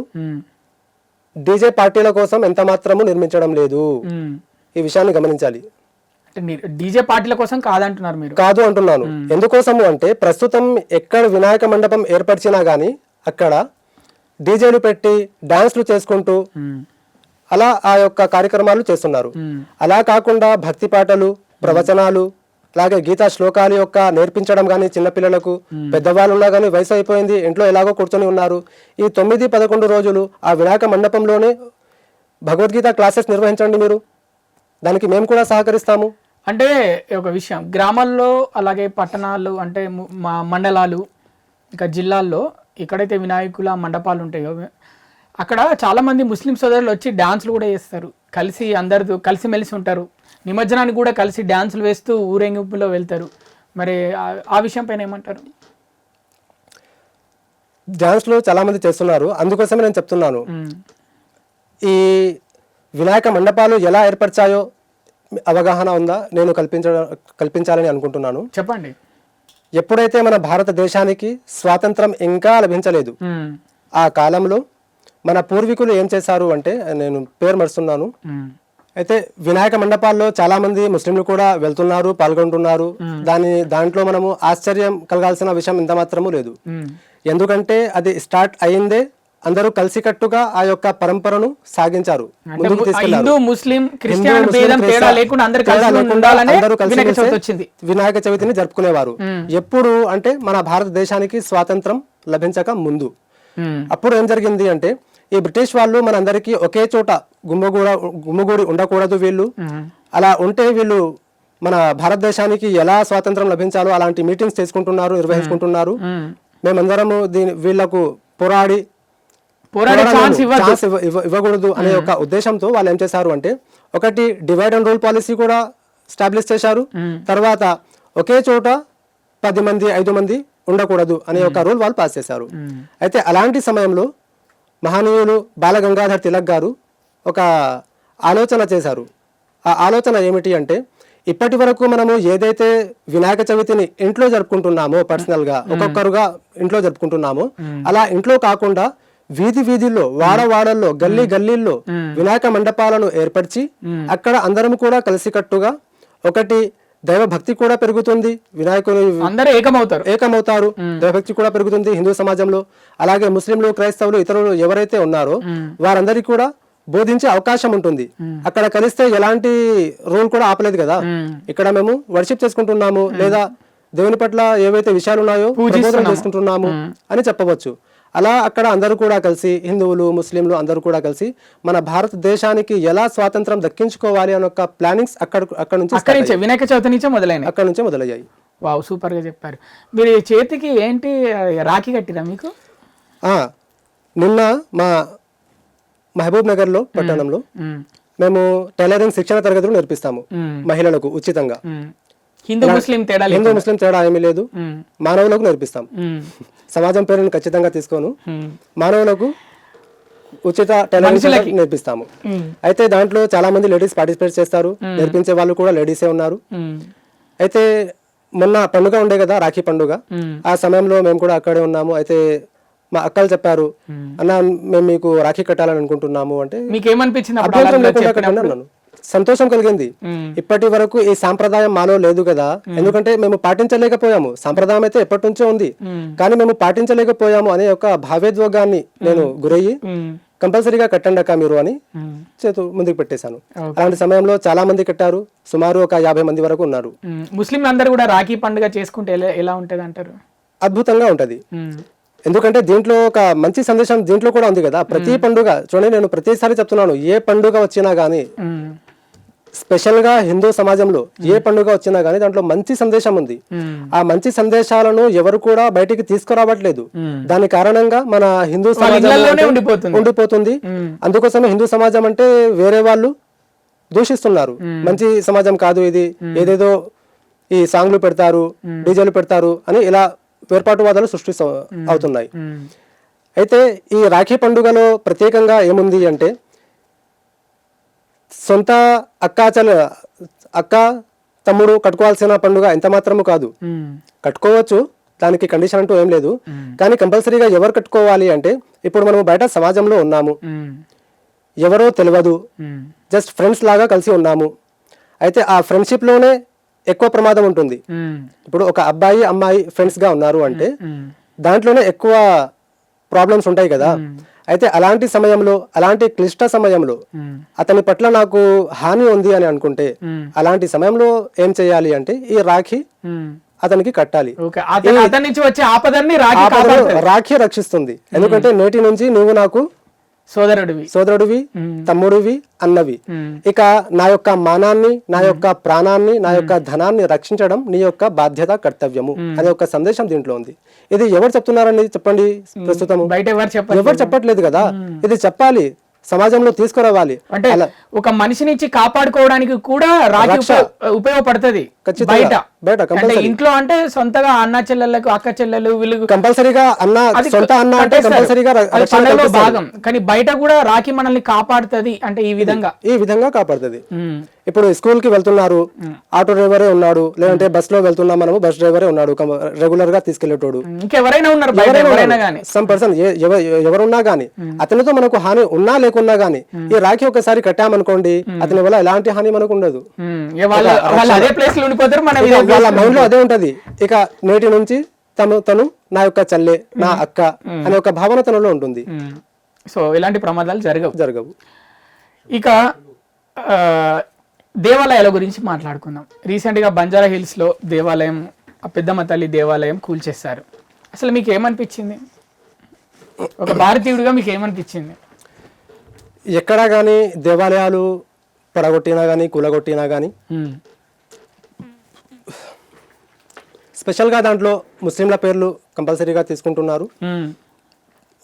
డీజే పార్టీల కోసం ఎంత మాత్రము నిర్మించడం లేదు. ఈ విషయాన్ని గమనించాలి. డీజే పార్టీల కోసం కాదంటున్నారు మీరు? కాదు అంటున్నాను. ఎందుకోసము అంటే, ప్రస్తుతం ఎక్కడ వినాయక మండపం ఏర్పరిచినా గానీ అక్కడ డీజేలు పెట్టి డాన్స్లు చేసుకుంటూ అలా ఆ యొక్క కార్యక్రమాలు చేస్తున్నారు. అలా కాకుండా భక్తి పాటలు, ప్రవచనాలు, అలాగే గీతా శ్లోకాలు యొక్క నేర్పించడం కానీ చిన్నపిల్లలకు, పెద్దవాళ్ళు ఉన్నా కానీ వయసు అయిపోయింది, ఇంట్లో ఎలాగో కూర్చొని ఉన్నారు, ఈ 9-11 రోజులు ఆ వినాయక మండపంలోనే భగవద్గీత క్లాసెస్ నిర్వహించండి మీరు, దానికి మేము కూడా సహకరిస్తాము. అంటే ఒక విషయం, గ్రామాల్లో అలాగే పట్టణాలు అంటే మా మండలాలు ఇంకా జిల్లాల్లో ఎక్కడైతే వినాయకుల మండపాలు ఉంటాయో అక్కడ చాలామంది ముస్లిం సోదరులు వచ్చి డ్యాన్సులు కూడా చేస్తారు, కలిసి అందరితో కలిసిమెలిసి ఉంటారు, నిమజ్జనానికి కూడా కలిసి డ్యాన్సులు వేస్తూ ఊరేగింపులో వెళ్తారు. మరి ఆ విషయం పైన ఏమంటారు? డ్యాన్స్లు చాలా మంది చేస్తున్నారు, అందుకోసమే నేను చెప్తున్నాను. ఈ వినాయక మండపాలు ఎలా ఏర్పరిచాయో అవగాహన ఉందా? నేను కల్పించాలని అనుకుంటున్నాను. చెప్పండి. ఎప్పుడైతే మన భారతదేశానికి స్వాతంత్రం ఇంకా లభించలేదు, ఆ కాలంలో మన పూర్వీకులు ఏం చేశారు అంటే, నేను పేరు మరుస్తున్నాను, అయితే వినాయక మండపాల్లో చాలా మంది ముస్లింలు కూడా వెళ్తున్నారు, పాల్గొంటున్నారు. దాంట్లో మనము ఆశ్చర్యం కలగాల్సిన విషయం ఇంత మాత్రము లేదు. ఎందుకంటే అది స్టార్ట్ అయిందే అందరూ కలిసికట్టుగా ఆ యొక్క పరంపరను సాగించారు, ముందుకు తీసుకెళ్లారు. హిందూ ముస్లిం క్రిస్టియన్ భేదం తేడా లేకుండా అందరూ తేడా కలిసి లేకుండా ఉండాలనే అందరూ కలిసి వినాయక చవితి మెలిసే వచ్చింది. వినాయక చవితిని జరుపుకునేవారు. ఎప్పుడు అంటే మన భారతదేశానికి స్వాతంత్రం లభించక ముందు. అప్పుడు ఏం జరిగింది అంటే ఈ బ్రిటిష్ వాళ్ళు మనందరికీ ఒకే చోట గుమ్మగూడి ఉండకూడదు, వీళ్ళు అలా ఉంటే వీళ్ళు మన భారతదేశానికి ఎలా స్వాతంత్రం లభించాలో అలాంటి మీటింగ్స్ చేసుకుంటున్నారు, నిర్వహించుకుంటున్నారు. మేమందరము వీళ్లకు పోరాడి ఛాన్స్ ఇవ్వకూడదు అనే ఒక ఉద్దేశంతో వాళ్ళు ఏం చేశారు అంటే ఒకటి డివైడ్ అండ్ రూల్ పాలసీ కూడా స్టాబ్లిష్ చేశారు. తర్వాత ఒకే చోట 10 మంది 5 మంది ఉండకూడదు అనే ఒక రూల్ వాళ్ళు పాస్ చేశారు. అయితే అలాంటి సమయంలో మహనీయులు బాల గంగాధర్ తిలక్ గారు ఒక ఆలోచన చేశారు. ఆ ఆలోచన ఏమిటి అంటే ఇప్పటి వరకు మనము ఏదైతే వినాయక చవితిని ఇంట్లో జరుపుకుంటున్నామో, పర్సనల్ గా ఒక్కొక్కరుగా ఇంట్లో జరుపుకుంటున్నామో, అలా ఇంట్లో కాకుండా వీధిలో వాడవాడల్లో గల్లీల్లో వినాయక మండపాలను ఏర్పరిచి అక్కడ అందరం కూడా కలిసికట్టుగా ఒకటి దైవభక్తి కూడా పెరుగుతుంది, వినాయకుని అందరూ ఏకమవుతారు, దైవభక్తి కూడా పెరుగుతుంది హిందూ సమాజంలో. అలాగే ముస్లింలు, క్రైస్తవులు, ఇతరులు ఎవరైతే ఉన్నారో వారందరికీ కూడా బోధించే అవకాశం ఉంటుంది. అక్కడ కలిస్తే ఎలాంటి రూల్ కూడా ఆపలేదు కదా. ఇక్కడ మేము వర్షిప్ చేసుకుంటున్నాము లేదా దేవుని పట్ల ఏవైతే విషయాలు ఉన్నాయో ప్రబోధన చేసుకుంటున్నాము అని చెప్పవచ్చు. అలా అక్కడ అందరూ కూడా కలిసి హిందువులు, ముస్లింలు అందరూ కూడా కలిసి మన భారతదేశానికి ఎలా స్వాతంత్రం దక్కించుకోవాలి అనే ఒక ప్లానింగ్స్ అక్కడ నుంచి వినాయక చవితి నుంచే మొదలైన అక్కడ నుంచే మొదలయ్యాయి. వావ్, సూపర్ గా చెప్పారు. మీరు చేతికి ఏంటి రాఖీ కట్టిరా మీకు? నిన్న మా మహబూబ్ నగర్ లో పట్టణంలో మేము టైలరింగ్ శిక్షణ తరగతులు నేర్పిస్తాము మహిళలకు ఉచితంగా. హిందూ ముస్లిం తేడా ఏమీ లేదు, మానవులకు నేర్పిస్తాం. సమాజం పేరును ఖచ్చితంగా తీసుకోను, మానవులకు ఉచిత టైలరింగ్ నేర్పిస్తాము. అయితే దాంట్లో చాలా మంది లేడీస్ పార్టిసిపేట్ చేస్తారు, నేర్పించే వాళ్ళు కూడా లేడీసే ఉన్నారు. అయితే మొన్న పండుగ ఉండే కదా, రాఖీ పండుగ, ఆ సమయంలో మేము కూడా అక్కడే ఉన్నాము. అయితే మా అక్కలు చెప్పారు, అన్న మేము మీకు రాఖీ కట్టాలని అనుకుంటున్నాము అంటే అభ్యంతరం లేకుండా కట్టండి అన్నాను. సంతోషం కలిగింది. ఇప్పటి వరకు ఈ సాంప్రదాయం మాలో లేదు కదా, ఎందుకంటే మేము పాటించలేకపోయాము. సాంప్రదాయం అయితే ఎప్పటి నుంచో ఉంది, కానీ మేము పాటించలేకపోయాము అనే ఒక భావోద్వేగాన్ని నేను గురయ్యి కంపల్సరీగా కట్టండి అక్క మీరు అని చేతు ముందుకు పెట్టేశాను. అలాంటి సమయంలో చాలా మంది కట్టారు, సుమారు ఒక 50 మంది వరకు ఉన్నారు. ముస్లింలు అందరూ కూడా రాఖీ పండుగ చేసుకుంటే ఎలా ఉంటది అంటారు? అద్భుతంగా ఉంటది. ఎందుకంటే దీంట్లో ఒక మంచి సందేశం దీంట్లో కూడా ఉంది కదా. ప్రతి పండుగ చూడండి, నేను ప్రతిసారి చెప్తున్నాను, ఏ పండుగ వచ్చినా గానీ, స్పెషల్ గా హిందూ సమాజంలో ఏ పండుగ వచ్చినా గానీ దాంట్లో మంచి సందేశం ఉంది. ఆ మంచి సందేశాలను ఎవరు కూడా బయటికి తీసుకురావట్లేదు. దాని కారణంగా మన హిందూ సమాజంలో ఉండిపోతుంది. అందుకోసమే హిందూ సమాజం అంటే వేరే వాళ్ళు దూషిస్తున్నారు. మంచి సమాజం కాదు ఇది, ఏదేదో ఈ సాంగ్లు పెడతారు, డీజేలు పెడతారు అని ఇలా వేర్పాటువాదాలు సృష్టి అవుతున్నాయి. అయితే ఈ రాఖీ పండుగలో ప్రత్యేకంగా ఏముంది అంటే సొంత అక్క తమ్ముడు కట్టుకోవాల్సిన పండుగ ఎంత మాత్రము కాదు. కట్టుకోవచ్చు, దానికి కండిషన్ అంటూ ఏం లేదు. కానీ కంపల్సరీగా ఎవరు కట్టుకోవాలి అంటే ఇప్పుడు మనము బయట సమాజంలో ఉన్నాము, ఎవరో తెలియదు, జస్ట్ ఫ్రెండ్స్ లాగా కలిసి ఉన్నాము. అయితే ఆ ఫ్రెండ్షిప్ లోనే ఎక్కువ ప్రమాదం ఉంటుంది. ఇప్పుడు ఒక అబ్బాయి అమ్మాయి ఫ్రెండ్స్ గా ఉన్నారు అంటే దాంట్లోనే ఎక్కువ ప్రాబ్లమ్స్ ఉంటాయి కదా. అయితే అలాంటి సమయంలో, అలాంటి క్లిష్ట సమయంలో అతని పట్ల నాకు హాని ఉంది అని అనుకుంటే అలాంటి సమయంలో ఏం చేయాలి అంటే ఈ రాఖీ అతనికి కట్టాలి. రాఖీ రక్షిస్తుంది. ఎందుకంటే నేటి నుంచి నువ్వు నాకు సోదరుడివి, తమ్ముడివి, అన్నవి. ఇక నా యొక్క మానాన్ని, నా యొక్క ప్రాణాన్ని, నా యొక్క ధనాన్ని రక్షించడం నీ యొక్క బాధ్యత, కర్తవ్యము అనే ఒక సందేశం దీంట్లో ఉంది. ఇది ఎవరు చెప్తున్నారని చెప్పండి? ప్రస్తుతం ఎవరు చెప్పట్లేదు కదా. ఇది చెప్పాలి, సమాజంలో తీసుకురావాలి. అంటే ఒక మనిషి నుంచి కాపాడుకోవడానికి కూడా రాఖీ ఉపయోగపడుతుంది. ఇంట్లో అంటే సొంతగా అన్న చెల్లెళ్ళకు, అక్క చెల్లెలు వీళ్ళు కంపల్సరీగా సొంత అన్న అంటే కంపల్సరీగా భాగం. కానీ బయట కూడా రాఖీ మనల్ని కాపాడుతుంది. అంటే ఈ విధంగా కాపాడుతుంది. ఇప్పుడు స్కూల్ కి వెళ్తున్నారు, ఆటో డ్రైవరే ఉన్నాడు, లేదంటే బస్ లో వెళ్తున్నాం మనము, బస్ డ్రైవరే ఉన్నాడు రెగ్యులర్ గా తీసుకెళ్లేటోడు. ఇంకెవరైనా ఉన్నారు, సమ్ పర్సన్ ఎవరున్నా గానీ అతనితో మనకు హాని ఉన్నా లేకున్నా గానీ ఈ రాఖీ ఒకసారి కట్టామనుకోండి, అతని వల్ల ఎలాంటి హాని మనకు ఉండదు. వాళ్ళ మైండ్ లో అదే ఉంటది. ఇక నేటి నుంచి తను నా యొక్క చెల్లె, నా అక్క అనే ఒక భావన తనలో ఉంటుంది. సో ఇలాంటి ప్రమాదాలు జరగవు. జరగవు. ఇక ఆ, దేవాలయాల గురించి మాట్లాడుకుందాం. రీసెంట్గా బంజారా హిల్స్లో దేవాలయం, ఆ పెద్దమ్మ తల్లి దేవాలయం కూల్చేశారు. అసలు మీకు ఏమనిపించింది? ఒక భారతీయుడిగా మీకు ఏమనిపించింది? ఎక్కడా కానీ దేవాలయాలు పడగొట్టినా కానీ కూలగొట్టినా కానీ స్పెషల్గా దాంట్లో ముస్లింల పేర్లు కంపల్సరీగా తీసుకుంటున్నారు.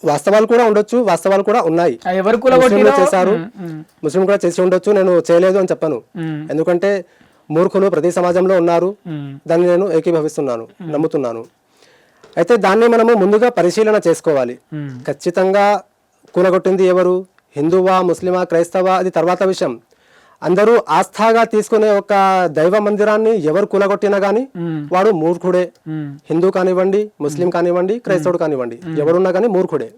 వాస్తవాలు కూడా ఉండొచ్చు, వాస్తవాలు కూడా ఉన్నాయి. ఎవరు ముస్లింలు చేశారు, ముస్లిం కూడా చేసి ఉండొచ్చు, నేను చేయలేదు అని చెప్పను. ఎందుకంటే మూర్ఖులు ప్రతి సమాజంలో ఉన్నారు, దాన్ని నేను ఏకీభవిస్తున్నాను, నమ్ముతున్నాను. అయితే దాన్ని మనము ముందుగా పరిశీలన చేసుకోవాలి. ఖచ్చితంగా కూలగొట్టింది ఎవరు, హిందువా, ముస్లిమా, క్రైస్తవా, అది తర్వాత విషయం. అందరూ ఆస్థాగా తీసుకునే ఒక దైవ మందిరాన్ని ఎవరు కూలగొట్టినా గానీ వాడు మూర్ఖుడే. హిందూ కానివ్వండి, ముస్లిం కానివ్వండి, క్రైస్తవుడు కానివ్వండి, ఎవరున్నా కానీ మూర్ఖుడే.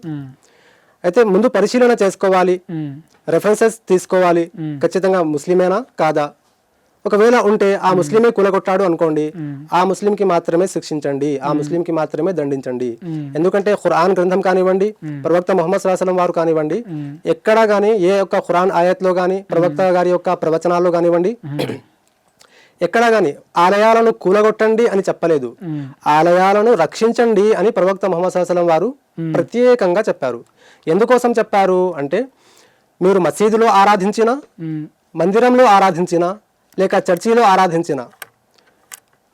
అయితే ముందు పరిశీలన చేసుకోవాలి, రెఫరెన్సెస్ తీసుకోవాలి. ఖచ్చితంగా ముస్లిమేనా కాదా, ఒకవేళ ఉంటే ఆ ముస్లిమే కూలగొట్టాడు అనుకోండి, ఆ ముస్లింకి మాత్రమే శిక్షించండి, ఆ ముస్లింకి మాత్రమే దండించండి. ఎందుకంటే ఖురాన్ గ్రంథం కానివ్వండి, ప్రవక్త ముహమ్మద్ సల్లల్లాహు అలైహి వసల్లం వారు కానివ్వండి, ఎక్కడా గానీ ఏ యొక్క ఖురాన్ ఆయత్లో గానీ, ప్రవక్త గారి యొక్క ప్రవచనాల్లో కానివ్వండి, ఎక్కడా గానీ ఆలయాలను కూలగొట్టండి అని చెప్పలేదు, ఆలయాలను రక్షించండి అని ప్రవక్త ముహమ్మద్ సల్లల్లాహు అలైహి వసల్లం వారు ప్రత్యేకంగా చెప్పారు. ఎందుకోసం చెప్పారు అంటే, మీరు మసీదులో ఆరాధించిన, మందిరంలో ఆరాధించిన, లేక చర్చిలో ఆరాధించిన,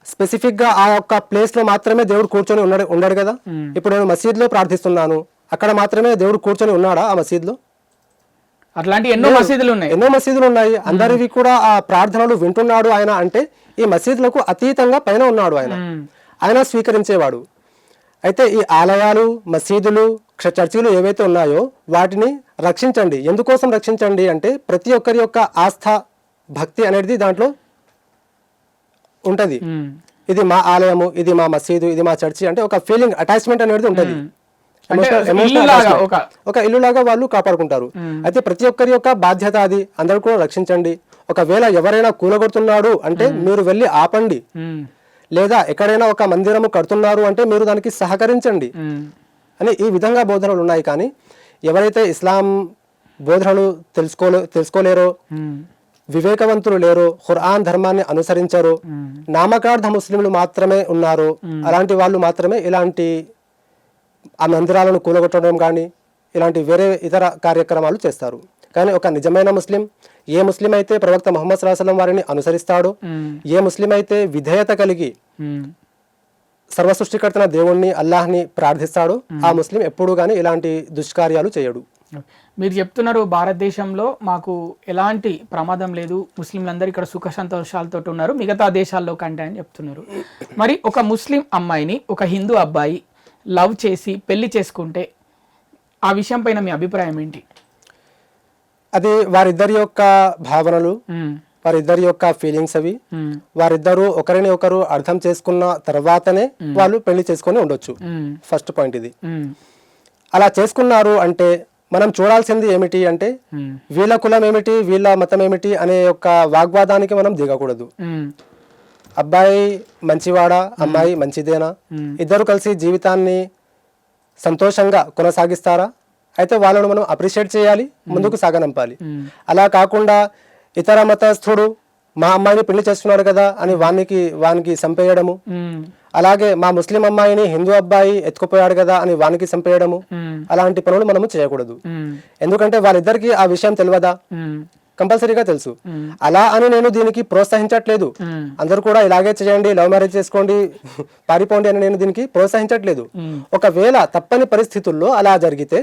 స్పెసిఫిక్గా ఆ యొక్క ప్లేస్లో మాత్రమే దేవుడు కూర్చొని ఉన్నాడు కదా. ఇప్పుడు నేను మసీద్లో ప్రార్థిస్తున్నాను, అక్కడ మాత్రమే దేవుడు కూర్చొని ఉన్నాడా ఆ మసీద్లో? అట్లాంటి ఎన్నో మసీదులు ఉన్నాయి, ఎన్నో మసీదులు ఉన్నాయి. అందరివి కూడా ఆ ప్రార్థనలు వింటున్నాడు ఆయన అంటే ఈ మసీదులకు అతీతంగా పైన ఉన్నాడు ఆయన, ఆయన స్వీకరించేవాడు. అయితే ఈ ఆలయాలు, మసీదులు, చర్చిలు ఏవైతే ఉన్నాయో వాటిని రక్షించండి. ఎందుకోసం రక్షించండి అంటే ప్రతి ఒక్కరి యొక్క ఆస్థ, భక్తి అనేది దాంట్లో ఉంటది. ఇది మా ఆలయము, ఇది మా మసీదు, ఇది మా చర్చి అంటే ఒక ఫీలింగ్, అటాచ్మెంట్ అనేది ఉంటది. ఒక ఇల్లు లాగా వాళ్ళు కాపాడుకుంటారు. అయితే ప్రతి ఒక్కరి యొక్క బాధ్యత అది, అందరూ కూడా రక్షించండి. ఒకవేళ ఎవరైనా కూలగొడుతున్నాడు అంటే మీరు వెళ్ళి ఆపండి, లేదా ఎక్కడైనా ఒక మందిరము కడుతున్నారు అంటే మీరు దానికి సహకరించండి అని ఈ విధంగా బోధనలు ఉన్నాయి. కానీ ఎవరైతే ఇస్లాం బోధనలు తెలుసుకోలేరో, వివేకవంతులు లేరో, ఖురాన్ ధర్మాన్ని అనుసరించారో, నామకార్థ ముస్లింలు మాత్రమే ఉన్నారో, అలాంటి వాళ్ళు మాత్రమే ఇలాంటి ఆ మందిరాలను కూలగొట్టడం కానీ ఇలాంటి వేరే ఇతర కార్యక్రమాలు చేస్తారు. కానీ ఒక నిజమైన ముస్లిం, ఏ ముస్లిం అయితే ప్రవక్త ముహమ్మద్ సల్లల్లాహు అలైహి వసల్లం వారిని అనుసరిస్తాడో, ఏ ముస్లిం అయితే విధేయత కలిగి సర్వసృష్టికర్తన దేవుణ్ణి, అల్లాహ్ని ప్రార్థిస్తాడో, ఆ ముస్లిం ఎప్పుడూ కానీ ఇలాంటి దుష్కార్యాలు చేయడు. మీరు చెప్తున్నారు భారతదేశంలో మాకు ఎలాంటి ప్రమాదం లేదు, ముస్లింలందరూ ఇక్కడ సుఖ సంతోషాలతో ఉన్నారు మిగతా దేశాల్లో కంటే అని చెప్తున్నారు. మరి ఒక ముస్లిం అమ్మాయిని ఒక హిందూ అబ్బాయి లవ్ చేసి పెళ్లి చేసుకుంటే ఆ విషయం పైన మీ అభిప్రాయం ఏంటి? అది వారిద్దరి యొక్క భావనలు, వారిద్దరి యొక్క ఫీలింగ్స్ అవి. వారిద్దరూ ఒకరిని ఒకరు అర్థం చేసుకున్న తర్వాతనే వాళ్ళు పెళ్లి చేసుకొని ఉండొచ్చు. ఫస్ట్ పాయింట్ ఇది. అలా చేసుకున్నారు అంటే మనం చూడాల్సింది ఏమిటి అంటే వీళ్ళ కులం ఏమిటి, వీళ్ళ మతం ఏమిటి అనే యొక్క వాగ్వాదానికి మనం దిగకూడదు. అబ్బాయి మంచివాడా, అమ్మాయి మంచిదేనా, ఇద్దరు కలిసి జీవితాన్ని సంతోషంగా కొనసాగిస్తారా, అయితే వాళ్ళను మనం అప్రిషియేట్ చేయాలి, ముందుకు సాగనంపాలి. అలా కాకుండా ఇతర మతస్థుడు మా అమ్మాయిని పెళ్లి చేస్తున్నాడు కదా అని వానికి చంపేయడము, అలాగే మా ముస్లిం అమ్మాయిని హిందూ అబ్బాయి ఎత్తుకుపోయాడు కదా అని వానికి చంపేయడము, అలాంటి పనులు మనము చేయకూడదు. ఎందుకంటే వాళ్ళిద్దరికి ఆ విషయం తెలియదా, కంపల్సరీగా తెలుసు. అలా అని నేను దీనికి ప్రోత్సహించట్లేదు. అందరూ కూడా ఇలాగే చేయండి, లవ్ మ్యారేజ్ చేసుకోండి, పారిపోండి అని నేను దీనికి ప్రోత్సహించట్లేదు. ఒకవేళ తప్పని పరిస్థితుల్లో అలా జరిగితే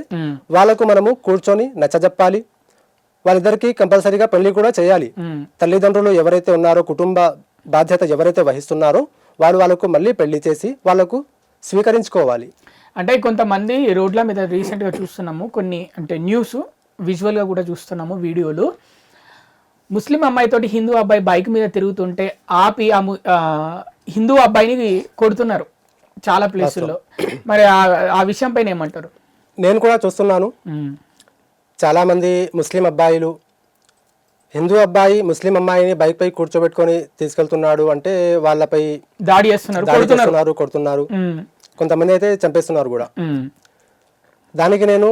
వాళ్ళకు మనము కూర్చొని నచ్చజెప్పాలి, వాళ్ళిద్దరికి కంపల్సరీగా పెళ్లి కూడా చేయాలి. తల్లిదండ్రులు ఎవరైతే ఉన్నారో, కుటుంబ బాధ్యత ఎవరైతే వహిస్తున్నారో వాళ్ళకు మళ్ళీ పెళ్లి చేసి వాళ్ళకు స్వీకరించుకోవాలి. అంటే కొంతమంది రోడ్ల మీద రీసెంట్గా చూస్తున్నాము, కొన్ని అంటే న్యూస్ విజువల్గా కూడా చూస్తున్నాము, వీడియోలు. ముస్లిం అమ్మాయితోటి హిందూ అబ్బాయి బైక్ మీద తిరుగుతుంటే ఆపి హిందూ అబ్బాయిని కొడుతున్నారు చాలా ప్లేసుల్లో. మరి ఆ విషయం పైన ఏమంటారు? నేను కూడా చూస్తున్నాను, చాలా మంది ముస్లిం అబ్బాయిలు హిందూ అబ్బాయి ముస్లిం అమ్మాయిని బైక్ పై కూర్చోబెట్టుకొని తీసుకెళ్తున్నాడు అంటే వాళ్ళపై దాడి చేస్తున్నారు, కొడుతున్నారు, కొంతమంది అయితే చంపేస్తున్నారు కూడా. దానికి నేను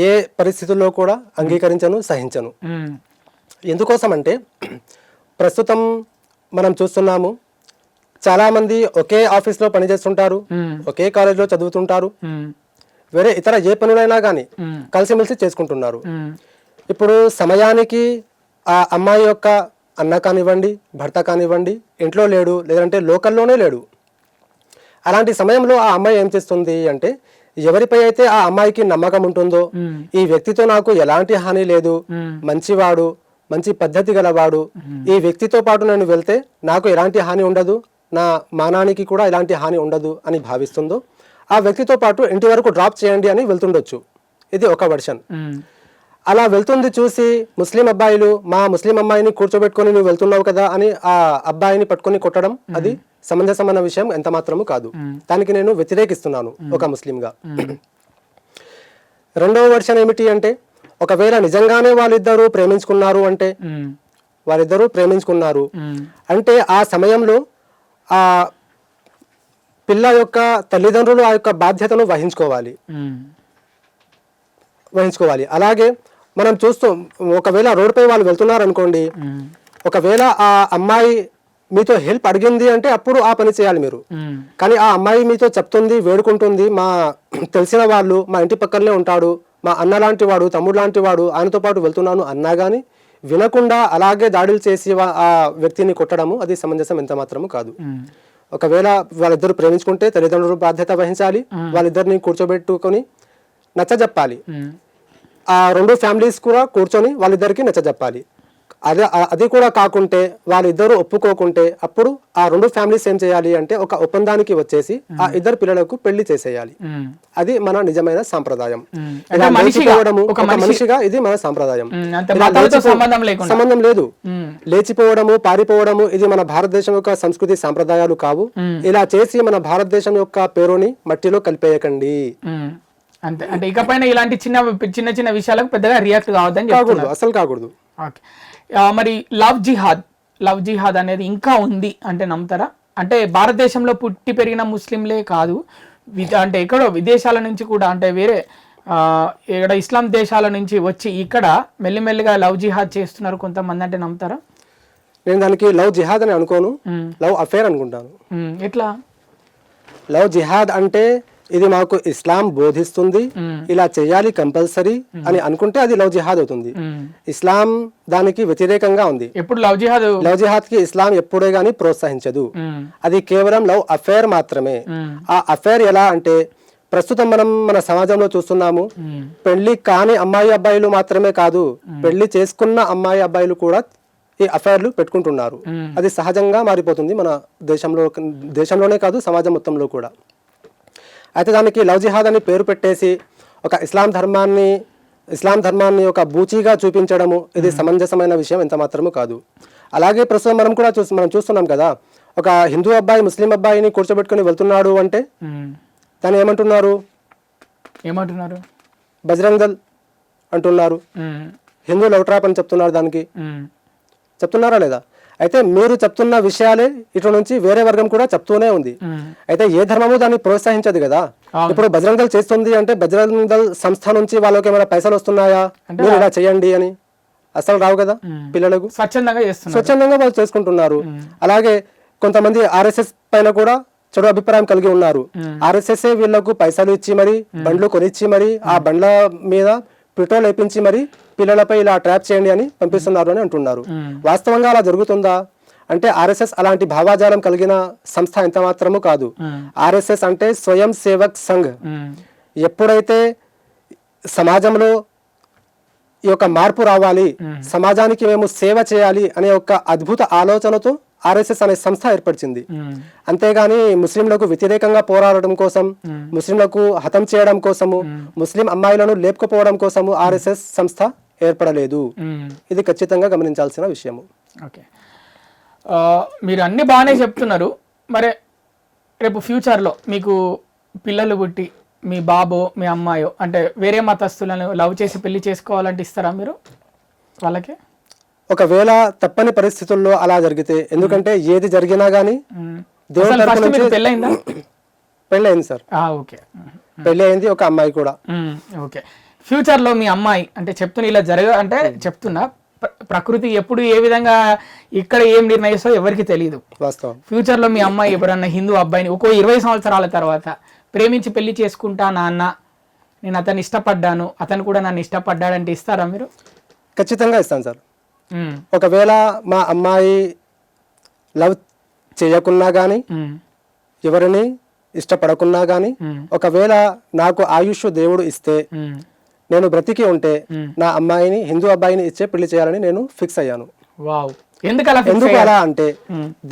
ఏ పరిస్థితుల్లో కూడా అంగీకరించను, సహించను. ఎందుకోసం అంటే ప్రస్తుతం మనం చూస్తున్నాము, చాలామంది ఒకే ఆఫీస్లో పనిచేస్తుంటారు, ఒకే కాలేజ్లో చదువుతుంటారు, వేరే ఇతర ఏ పనులైనా కానీ కలిసిమెలిసి చేసుకుంటున్నారు. ఇప్పుడు సమయానికి ఆ అమ్మాయి యొక్క అన్న కానివ్వండి, భర్త కానివ్వండి ఇంట్లో లేడు, లేదంటే లోకల్లోనే లేడు. అలాంటి సమయంలో ఆ అమ్మాయి ఏం చేస్తుంది అంటే, ఎవరిపై అయితే ఆ అమ్మాయికి నమ్మకం ఉంటుందో, ఈ వ్యక్తితో నాకు ఎలాంటి హాని లేదు, మంచివాడు, మంచి పద్ధతి గలవాడు, ఈ వ్యక్తితో పాటు నేను వెళ్తే నాకు ఎలాంటి హాని ఉండదు, నా మానానికి కూడా ఎలాంటి హాని ఉండదు అని భావిస్తుందో, ఆ వ్యక్తితో పాటు ఇంటి వరకు డ్రాప్ చేయండి అని వెళ్తుండొచ్చు. ఇది ఒక వర్షన్. అలా వెళ్తుంది చూసి ముస్లిం అబ్బాయిలు మా ముస్లిం అమ్మాయిని కూర్చోబెట్టుకొని నువ్వు వెళ్తున్నావు కదా అని ఆ అబ్బాయిని పట్టుకొని కొట్టడం అది సమంజసమైన విషయం ఎంత మాత్రము కాదు. దానికి నేను వ్యతిరేకిస్తున్నాను ఒక ముస్లింగా. రెండవ వర్షన్ ఏమిటి అంటే, ఒకవేళ నిజంగానే వాళ్ళిద్దరూ ప్రేమించుకున్నారు అంటే ఆ సమయంలో ఆ పిల్ల యొక్క తల్లిదండ్రులు ఆ యొక్క బాధ్యతను వహించుకోవాలి. అలాగే మనం ఒకవేళ రోడ్డుపై వాళ్ళు వెళ్తున్నారు అనుకోండి, ఒకవేళ ఆ అమ్మాయి మీతో హెల్ప్ అడిగింది అంటే అప్పుడు ఆ పని చేయాలి మీరు. కానీ ఆ అమ్మాయి మీతో చెప్తుంది, వేడుకుంటుంది, మా తెలిసిన వాళ్ళు మా ఇంటి పక్కనే ఉంటాడు, మా అన్న లాంటి వాడు, తమ్ముడు లాంటి వాడు, ఆయనతో పాటు వెళ్తున్నాను అన్నా కానీ వినకుండా అలాగే దాడులు చేసి ఆ వ్యక్తిని కొట్టడము అది సమంజసం ఎంత మాత్రము కాదు. ఒకవేళ వాళ్ళిద్దరు ప్రేమించుకుంటే తల్లిదండ్రులు బాధ్యత వహించాలి, వాళ్ళిద్దరిని కూర్చోబెట్టుకొని నచ్చజెప్పాలి. ఆ రెండు ఫ్యామిలీస్ కూడా కూర్చొని వాళ్ళిద్దరికి నచ్చజెప్పాలి. అది కూడా కాకుంటే వాళ్ళిద్దరూ ఒప్పుకోకుంటే అప్పుడు ఆ రెండు ఫ్యామిలీస్ ఏం చేయాలి అంటే ఒక ఒప్పందానికి వచ్చేసి ఆ ఇద్దరు పిల్లలకు పెళ్లి చేసేయాలి. అది మన నిజమైన సాంప్రదాయం. ఒక మనిషిగా ఇది మన సాంప్రదాయం. సంబంధం లేదు. లేచిపోవడము, పారిపోవడము ఇది మన భారతదేశం యొక్క సంస్కృతి సాంప్రదాయాలు కావు. ఇలా చేసి మన భారతదేశం యొక్క పేరుని మట్టిలో కలిపేయకండి. అంతే. అంటే ఇకపైన ఇలాంటి చిన్న చిన్న విషయాలకు పెద్దగా రియాక్ట్ కావద్దని చెప్తున్నారు. అసలు కాకూడదు. ఓకే. మరి లవ్ జిహాద్ అనేది ఇంకా ఉంది అంటే నమ్ముతారా? అంటే భారతదేశంలో పుట్టి పెరిగిన ముస్లింలే కాదు, అంటే ఎక్కడో విదేశాల నుంచి కూడా, అంటే వేరే ఇక్కడ ఇస్లాం దేశాల నుంచి వచ్చి ఇక్కడ మెల్లిమెల్లిగా లవ్ జిహాద్ చేస్తున్నారు కొంతమంది, అంటే నమ్ముతారా? నేను దానికి లవ్ జిహాద్ అని అనుకోను, లవ్ అఫేర్ అనుకుంటాను. ఎట్లా? లవ్ జిహాద్ అంటే ఇది మాకు ఇస్లాం బోధిస్తుంది, ఇలా చేయాలి కంపల్సరీ అని అనుకుంటే అది లవ్ జిహాద్ అవుతుంది. ఇస్లాం దానికి వ్యతిరేకంగా ఉంది. ఎప్పుడు లవ్ జిహాద్ కి ఇస్లాం ఎప్పుడే గానీ ప్రోత్సహించదు. అది కేవలం లవ్ అఫేర్ మాత్రమే. ఆ అఫేర్ ఎలా అంటే, ప్రస్తుతం మనం మన సమాజంలో చూస్తున్నాము, పెళ్లి కాని అమ్మాయి అబ్బాయిలు మాత్రమే కాదు, పెళ్లి చేసుకున్న అమ్మాయి అబ్బాయిలు కూడా ఈ అఫైర్లు పెట్టుకుంటున్నారు. అది సహజంగా మారిపోతుంది మన దేశంలోనే కాదు సమాజం మొత్తంలో కూడా. అయితే దానికి లవ్ జిహాద్ అని పేరు పెట్టేసి ఒక ఇస్లాం ధర్మాన్ని ఒక బూచీగా చూపించడము ఇది సమంజసమైన విషయం ఎంత మాత్రము కాదు. అలాగే ప్రస్తుతం మనం చూస్తున్నాం కదా, ఒక హిందూ అబ్బాయి ముస్లిం అబ్బాయిని కూర్చోబెట్టుకుని వెళ్తున్నాడు అంటే దాన్ని ఏమంటున్నారు? బజరంగ్ దళ్ అంటున్నారు. హిందూ లవ్ ట్రాప్ అని చెప్తున్నారు. దానికి చెప్తున్నారా లేదా? అయితే మీరు చెప్తున్న విషయాలే ఇటు నుంచి వేరే వర్గం కూడా చెప్తూనే ఉంది. అయితే ఏ ధర్మము దాన్ని ప్రోత్సహించదు కదా. ఇప్పుడు బజరంగ్ దళ్ చేస్తుంది అంటే బజరంగ్ దళ్ సంస్థ నుంచి వాళ్ళకి ఏమైనా పైసలు వస్తున్నాయా, మీరు ఇలా చేయండి అని? అసలు రావు కదా. పిల్లలకు స్వచ్ఛందంగా వాళ్ళు చేసుకుంటున్నారు. అలాగే కొంతమంది ఆర్ఎస్ఎస్ పైన కూడా చెడు అభిప్రాయం కలిగి ఉన్నారు. ఆర్ఎస్ఎస్ వీళ్లకు పైసలు ఇచ్చి మరి బండ్లు కొనిచ్చి మరి ఆ బండ్ల మీద పెట్రోల్ వేపించి మరి పిల్లలపై ఇలా ట్రాప్ చేయండి అని పంపిస్తున్నారు అని అంటున్నారు. వాస్తవంగా అలా జరుగుతుందా అంటే ఆర్ఎస్ఎస్ అలాంటి భావాజాలం కలిగిన సంస్థ ఎంత మాత్రము కాదు. ఆర్ఎస్ఎస్ అంటే స్వయం సేవక్ సంఘ్. ఎప్పుడైతే సమాజంలో ఈ యొక్క మార్పు రావాలి, సమాజానికి మేము సేవ చేయాలి అనే ఒక అద్భుత ఆలోచనతో ఆర్ఎస్ఎస్ అనే సంస్థ ఏర్పరిచింది. అంతేగాని ముస్లింలకు వ్యతిరేకంగా పోరాడడం కోసం, ముస్లింలకు హతం చేయడం కోసము, ముస్లిం అమ్మాయిలను లేపుకుపోవడం కోసము ఆర్ఎస్ఎస్ సంస్థ ఏర్పడలేదు. ఇది ఖచ్చితంగా గమనించాల్సిన విషయము. ఓకే, మీరు అన్ని బాగానే చెప్తున్నారు. మరి రేపు ఫ్యూచర్లో మీకు పిల్లలు పుట్టి మీ బాబో మీ అమ్మాయో అంటే వేరే మతస్థులను లవ్ చేసి పెళ్లి చేసుకోవాలంటే ఇస్తారా మీరు వాళ్ళకి? ఒకవేళ తప్పని పరిస్థితుల్లో అలా జరిగితే, ఎందుకంటే ఏది జరిగినా గానీ దేవుని తరపు నుంచి పెళ్ళయింది సార్. పెళ్ళి అయింది ఒక అమ్మాయి కూడా. ఓకే, ఫ్యూచర్లో మీ అమ్మాయి అంటే చెప్తున్నా ఇలా అంటే చెప్తున్నా ప్రకృతి ఎప్పుడు ఏ విధంగా ఇక్కడ ఏం నిర్ణయిస్తో ఎవరికి తెలియదు. వాస్తవం. ఫ్యూచర్లో మీ అమ్మాయి ఎవరన్నా హిందూ అబ్బాయిని ఒక్కో 20 సంవత్సరాల తర్వాత ప్రేమించి పెళ్లి చేసుకుంటా నాన్న, నేను అతన్ని ఇష్టపడ్డాను, అతను కూడా నన్ను ఇష్టపడ్డాడంటే ఇస్తారా మీరు? ఖచ్చితంగా ఇస్తాను సార్. ఒకవేళ మా అమ్మాయి లవ్ చేయకున్నా కానీ, ఎవరిని ఇష్టపడకున్నా కానీ, ఒకవేళ నాకు ఆయుష్ దేవుడు ఇస్తే, నేను బ్రతికి ఉంటే నా అమ్మాయిని హిందూ అబ్బాయిని ఇచ్చే పెళ్లి చేయాలని నేను ఫిక్స్ అయ్యాను. ఎందుకు అలా అంటే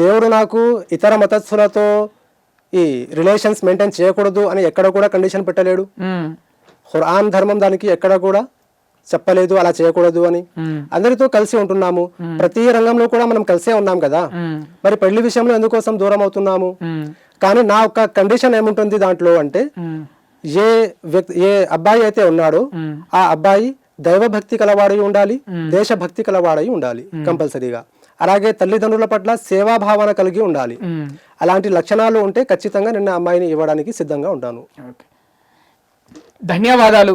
దేవుడు నాకు ఇతర మతస్థులతో ఈ రిలేషన్స్ మెయింటైన్ చేయకూడదు అని ఎక్కడ కూడా కండిషన్ పెట్టలేడు. ఖురాన్ ధర్మం దానికి ఎక్కడ కూడా చెప్పలేదు అలా చేయకూడదు అని. అందరితో కలిసి ఉంటున్నాము, ప్రతి రంగంలో కూడా మనం కలిసే ఉన్నాం కదా, మరి పెళ్లి విషయంలో ఎందుకోసం దూరం అవుతున్నాము? కానీ నా ఒక కండిషన్ ఏముంటుంది దాంట్లో అంటే, ఏ అబ్బాయి అయితే ఉన్నాడో ఆ అబ్బాయి దైవభక్తి కలవాడై ఉండాలి, దేశభక్తి కలవాడై ఉండాలి కంపల్సరీగా. అలాగే తల్లిదండ్రుల పట్ల సేవాభావన కలిగి ఉండాలి. అలాంటి లక్షణాలు ఉంటే ఖచ్చితంగా నిన్న అమ్మాయిని ఇవ్వడానికి సిద్ధంగా ఉంటాను. ధన్యవాదాలు.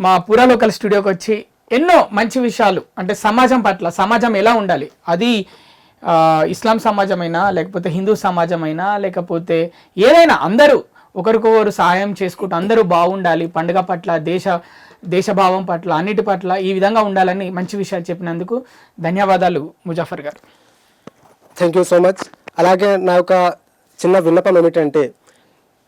మా పురాలోకల్ స్టూడియోకి వచ్చి ఎన్నో మంచి విషయాలు అంటే సమాజం పట్ల, సమాజం ఎలా ఉండాలి, అది ఇస్లాం సమాజమైనా లేకపోతే హిందూ సమాజమైనా లేకపోతే ఏదైనా అందరూ ఒకరికొకరు సహాయం చేసుకుంటూ అందరూ బాగుండాలి, పండుగ పట్ల, దేశభావం పట్ల, అన్నిటి పట్ల ఈ విధంగా ఉండాలని మంచి విషయాలు చెప్పినందుకు ధన్యవాదాలు ముజఫర్ గారు. Thank you so much. అలాగే నా యొక్క చిన్న విన్నపం ఏమిటంటే,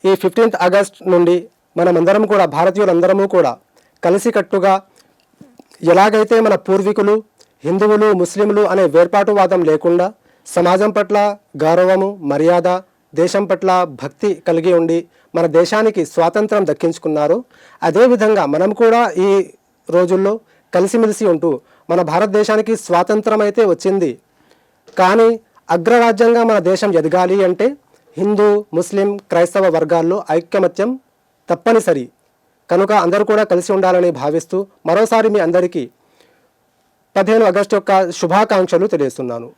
ఈ 15th ఆగస్ట్ నుండి మనమందరం కూడా, భారతీయులందరము కూడా కలిసికట్టుగా ఎలాగైతే మన పూర్వీకులు హిందువులు ముస్లింలు అనే వేర్పాటువాదం లేకుండా సమాజం పట్ల గౌరవము, మర్యాద, దేశం పట్ల భక్తి కలిగి ఉండి మన దేశానికి స్వాతంత్రం దక్కించుకున్నారు, అదేవిధంగా మనం కూడా ఈ రోజుల్లో కలిసిమెలిసి ఉంటూ మన భారతదేశానికి స్వాతంత్రం అయితే వచ్చింది, కానీ అగ్రరాజ్యంగా మన దేశం ఎదగాలి అంటే హిందూ ముస్లిం క్రైస్తవ వర్గాల్లో ఐక్యమత్యం తప్పనిసరి. కనుక అందరూ కూడా కలిసి ఉండాలని భావిస్తూ మరోసారి మీ అందరికీ 15 ఆగస్టు యొక్క శుభాకాంక్షలు తెలియజేస్తున్నాను.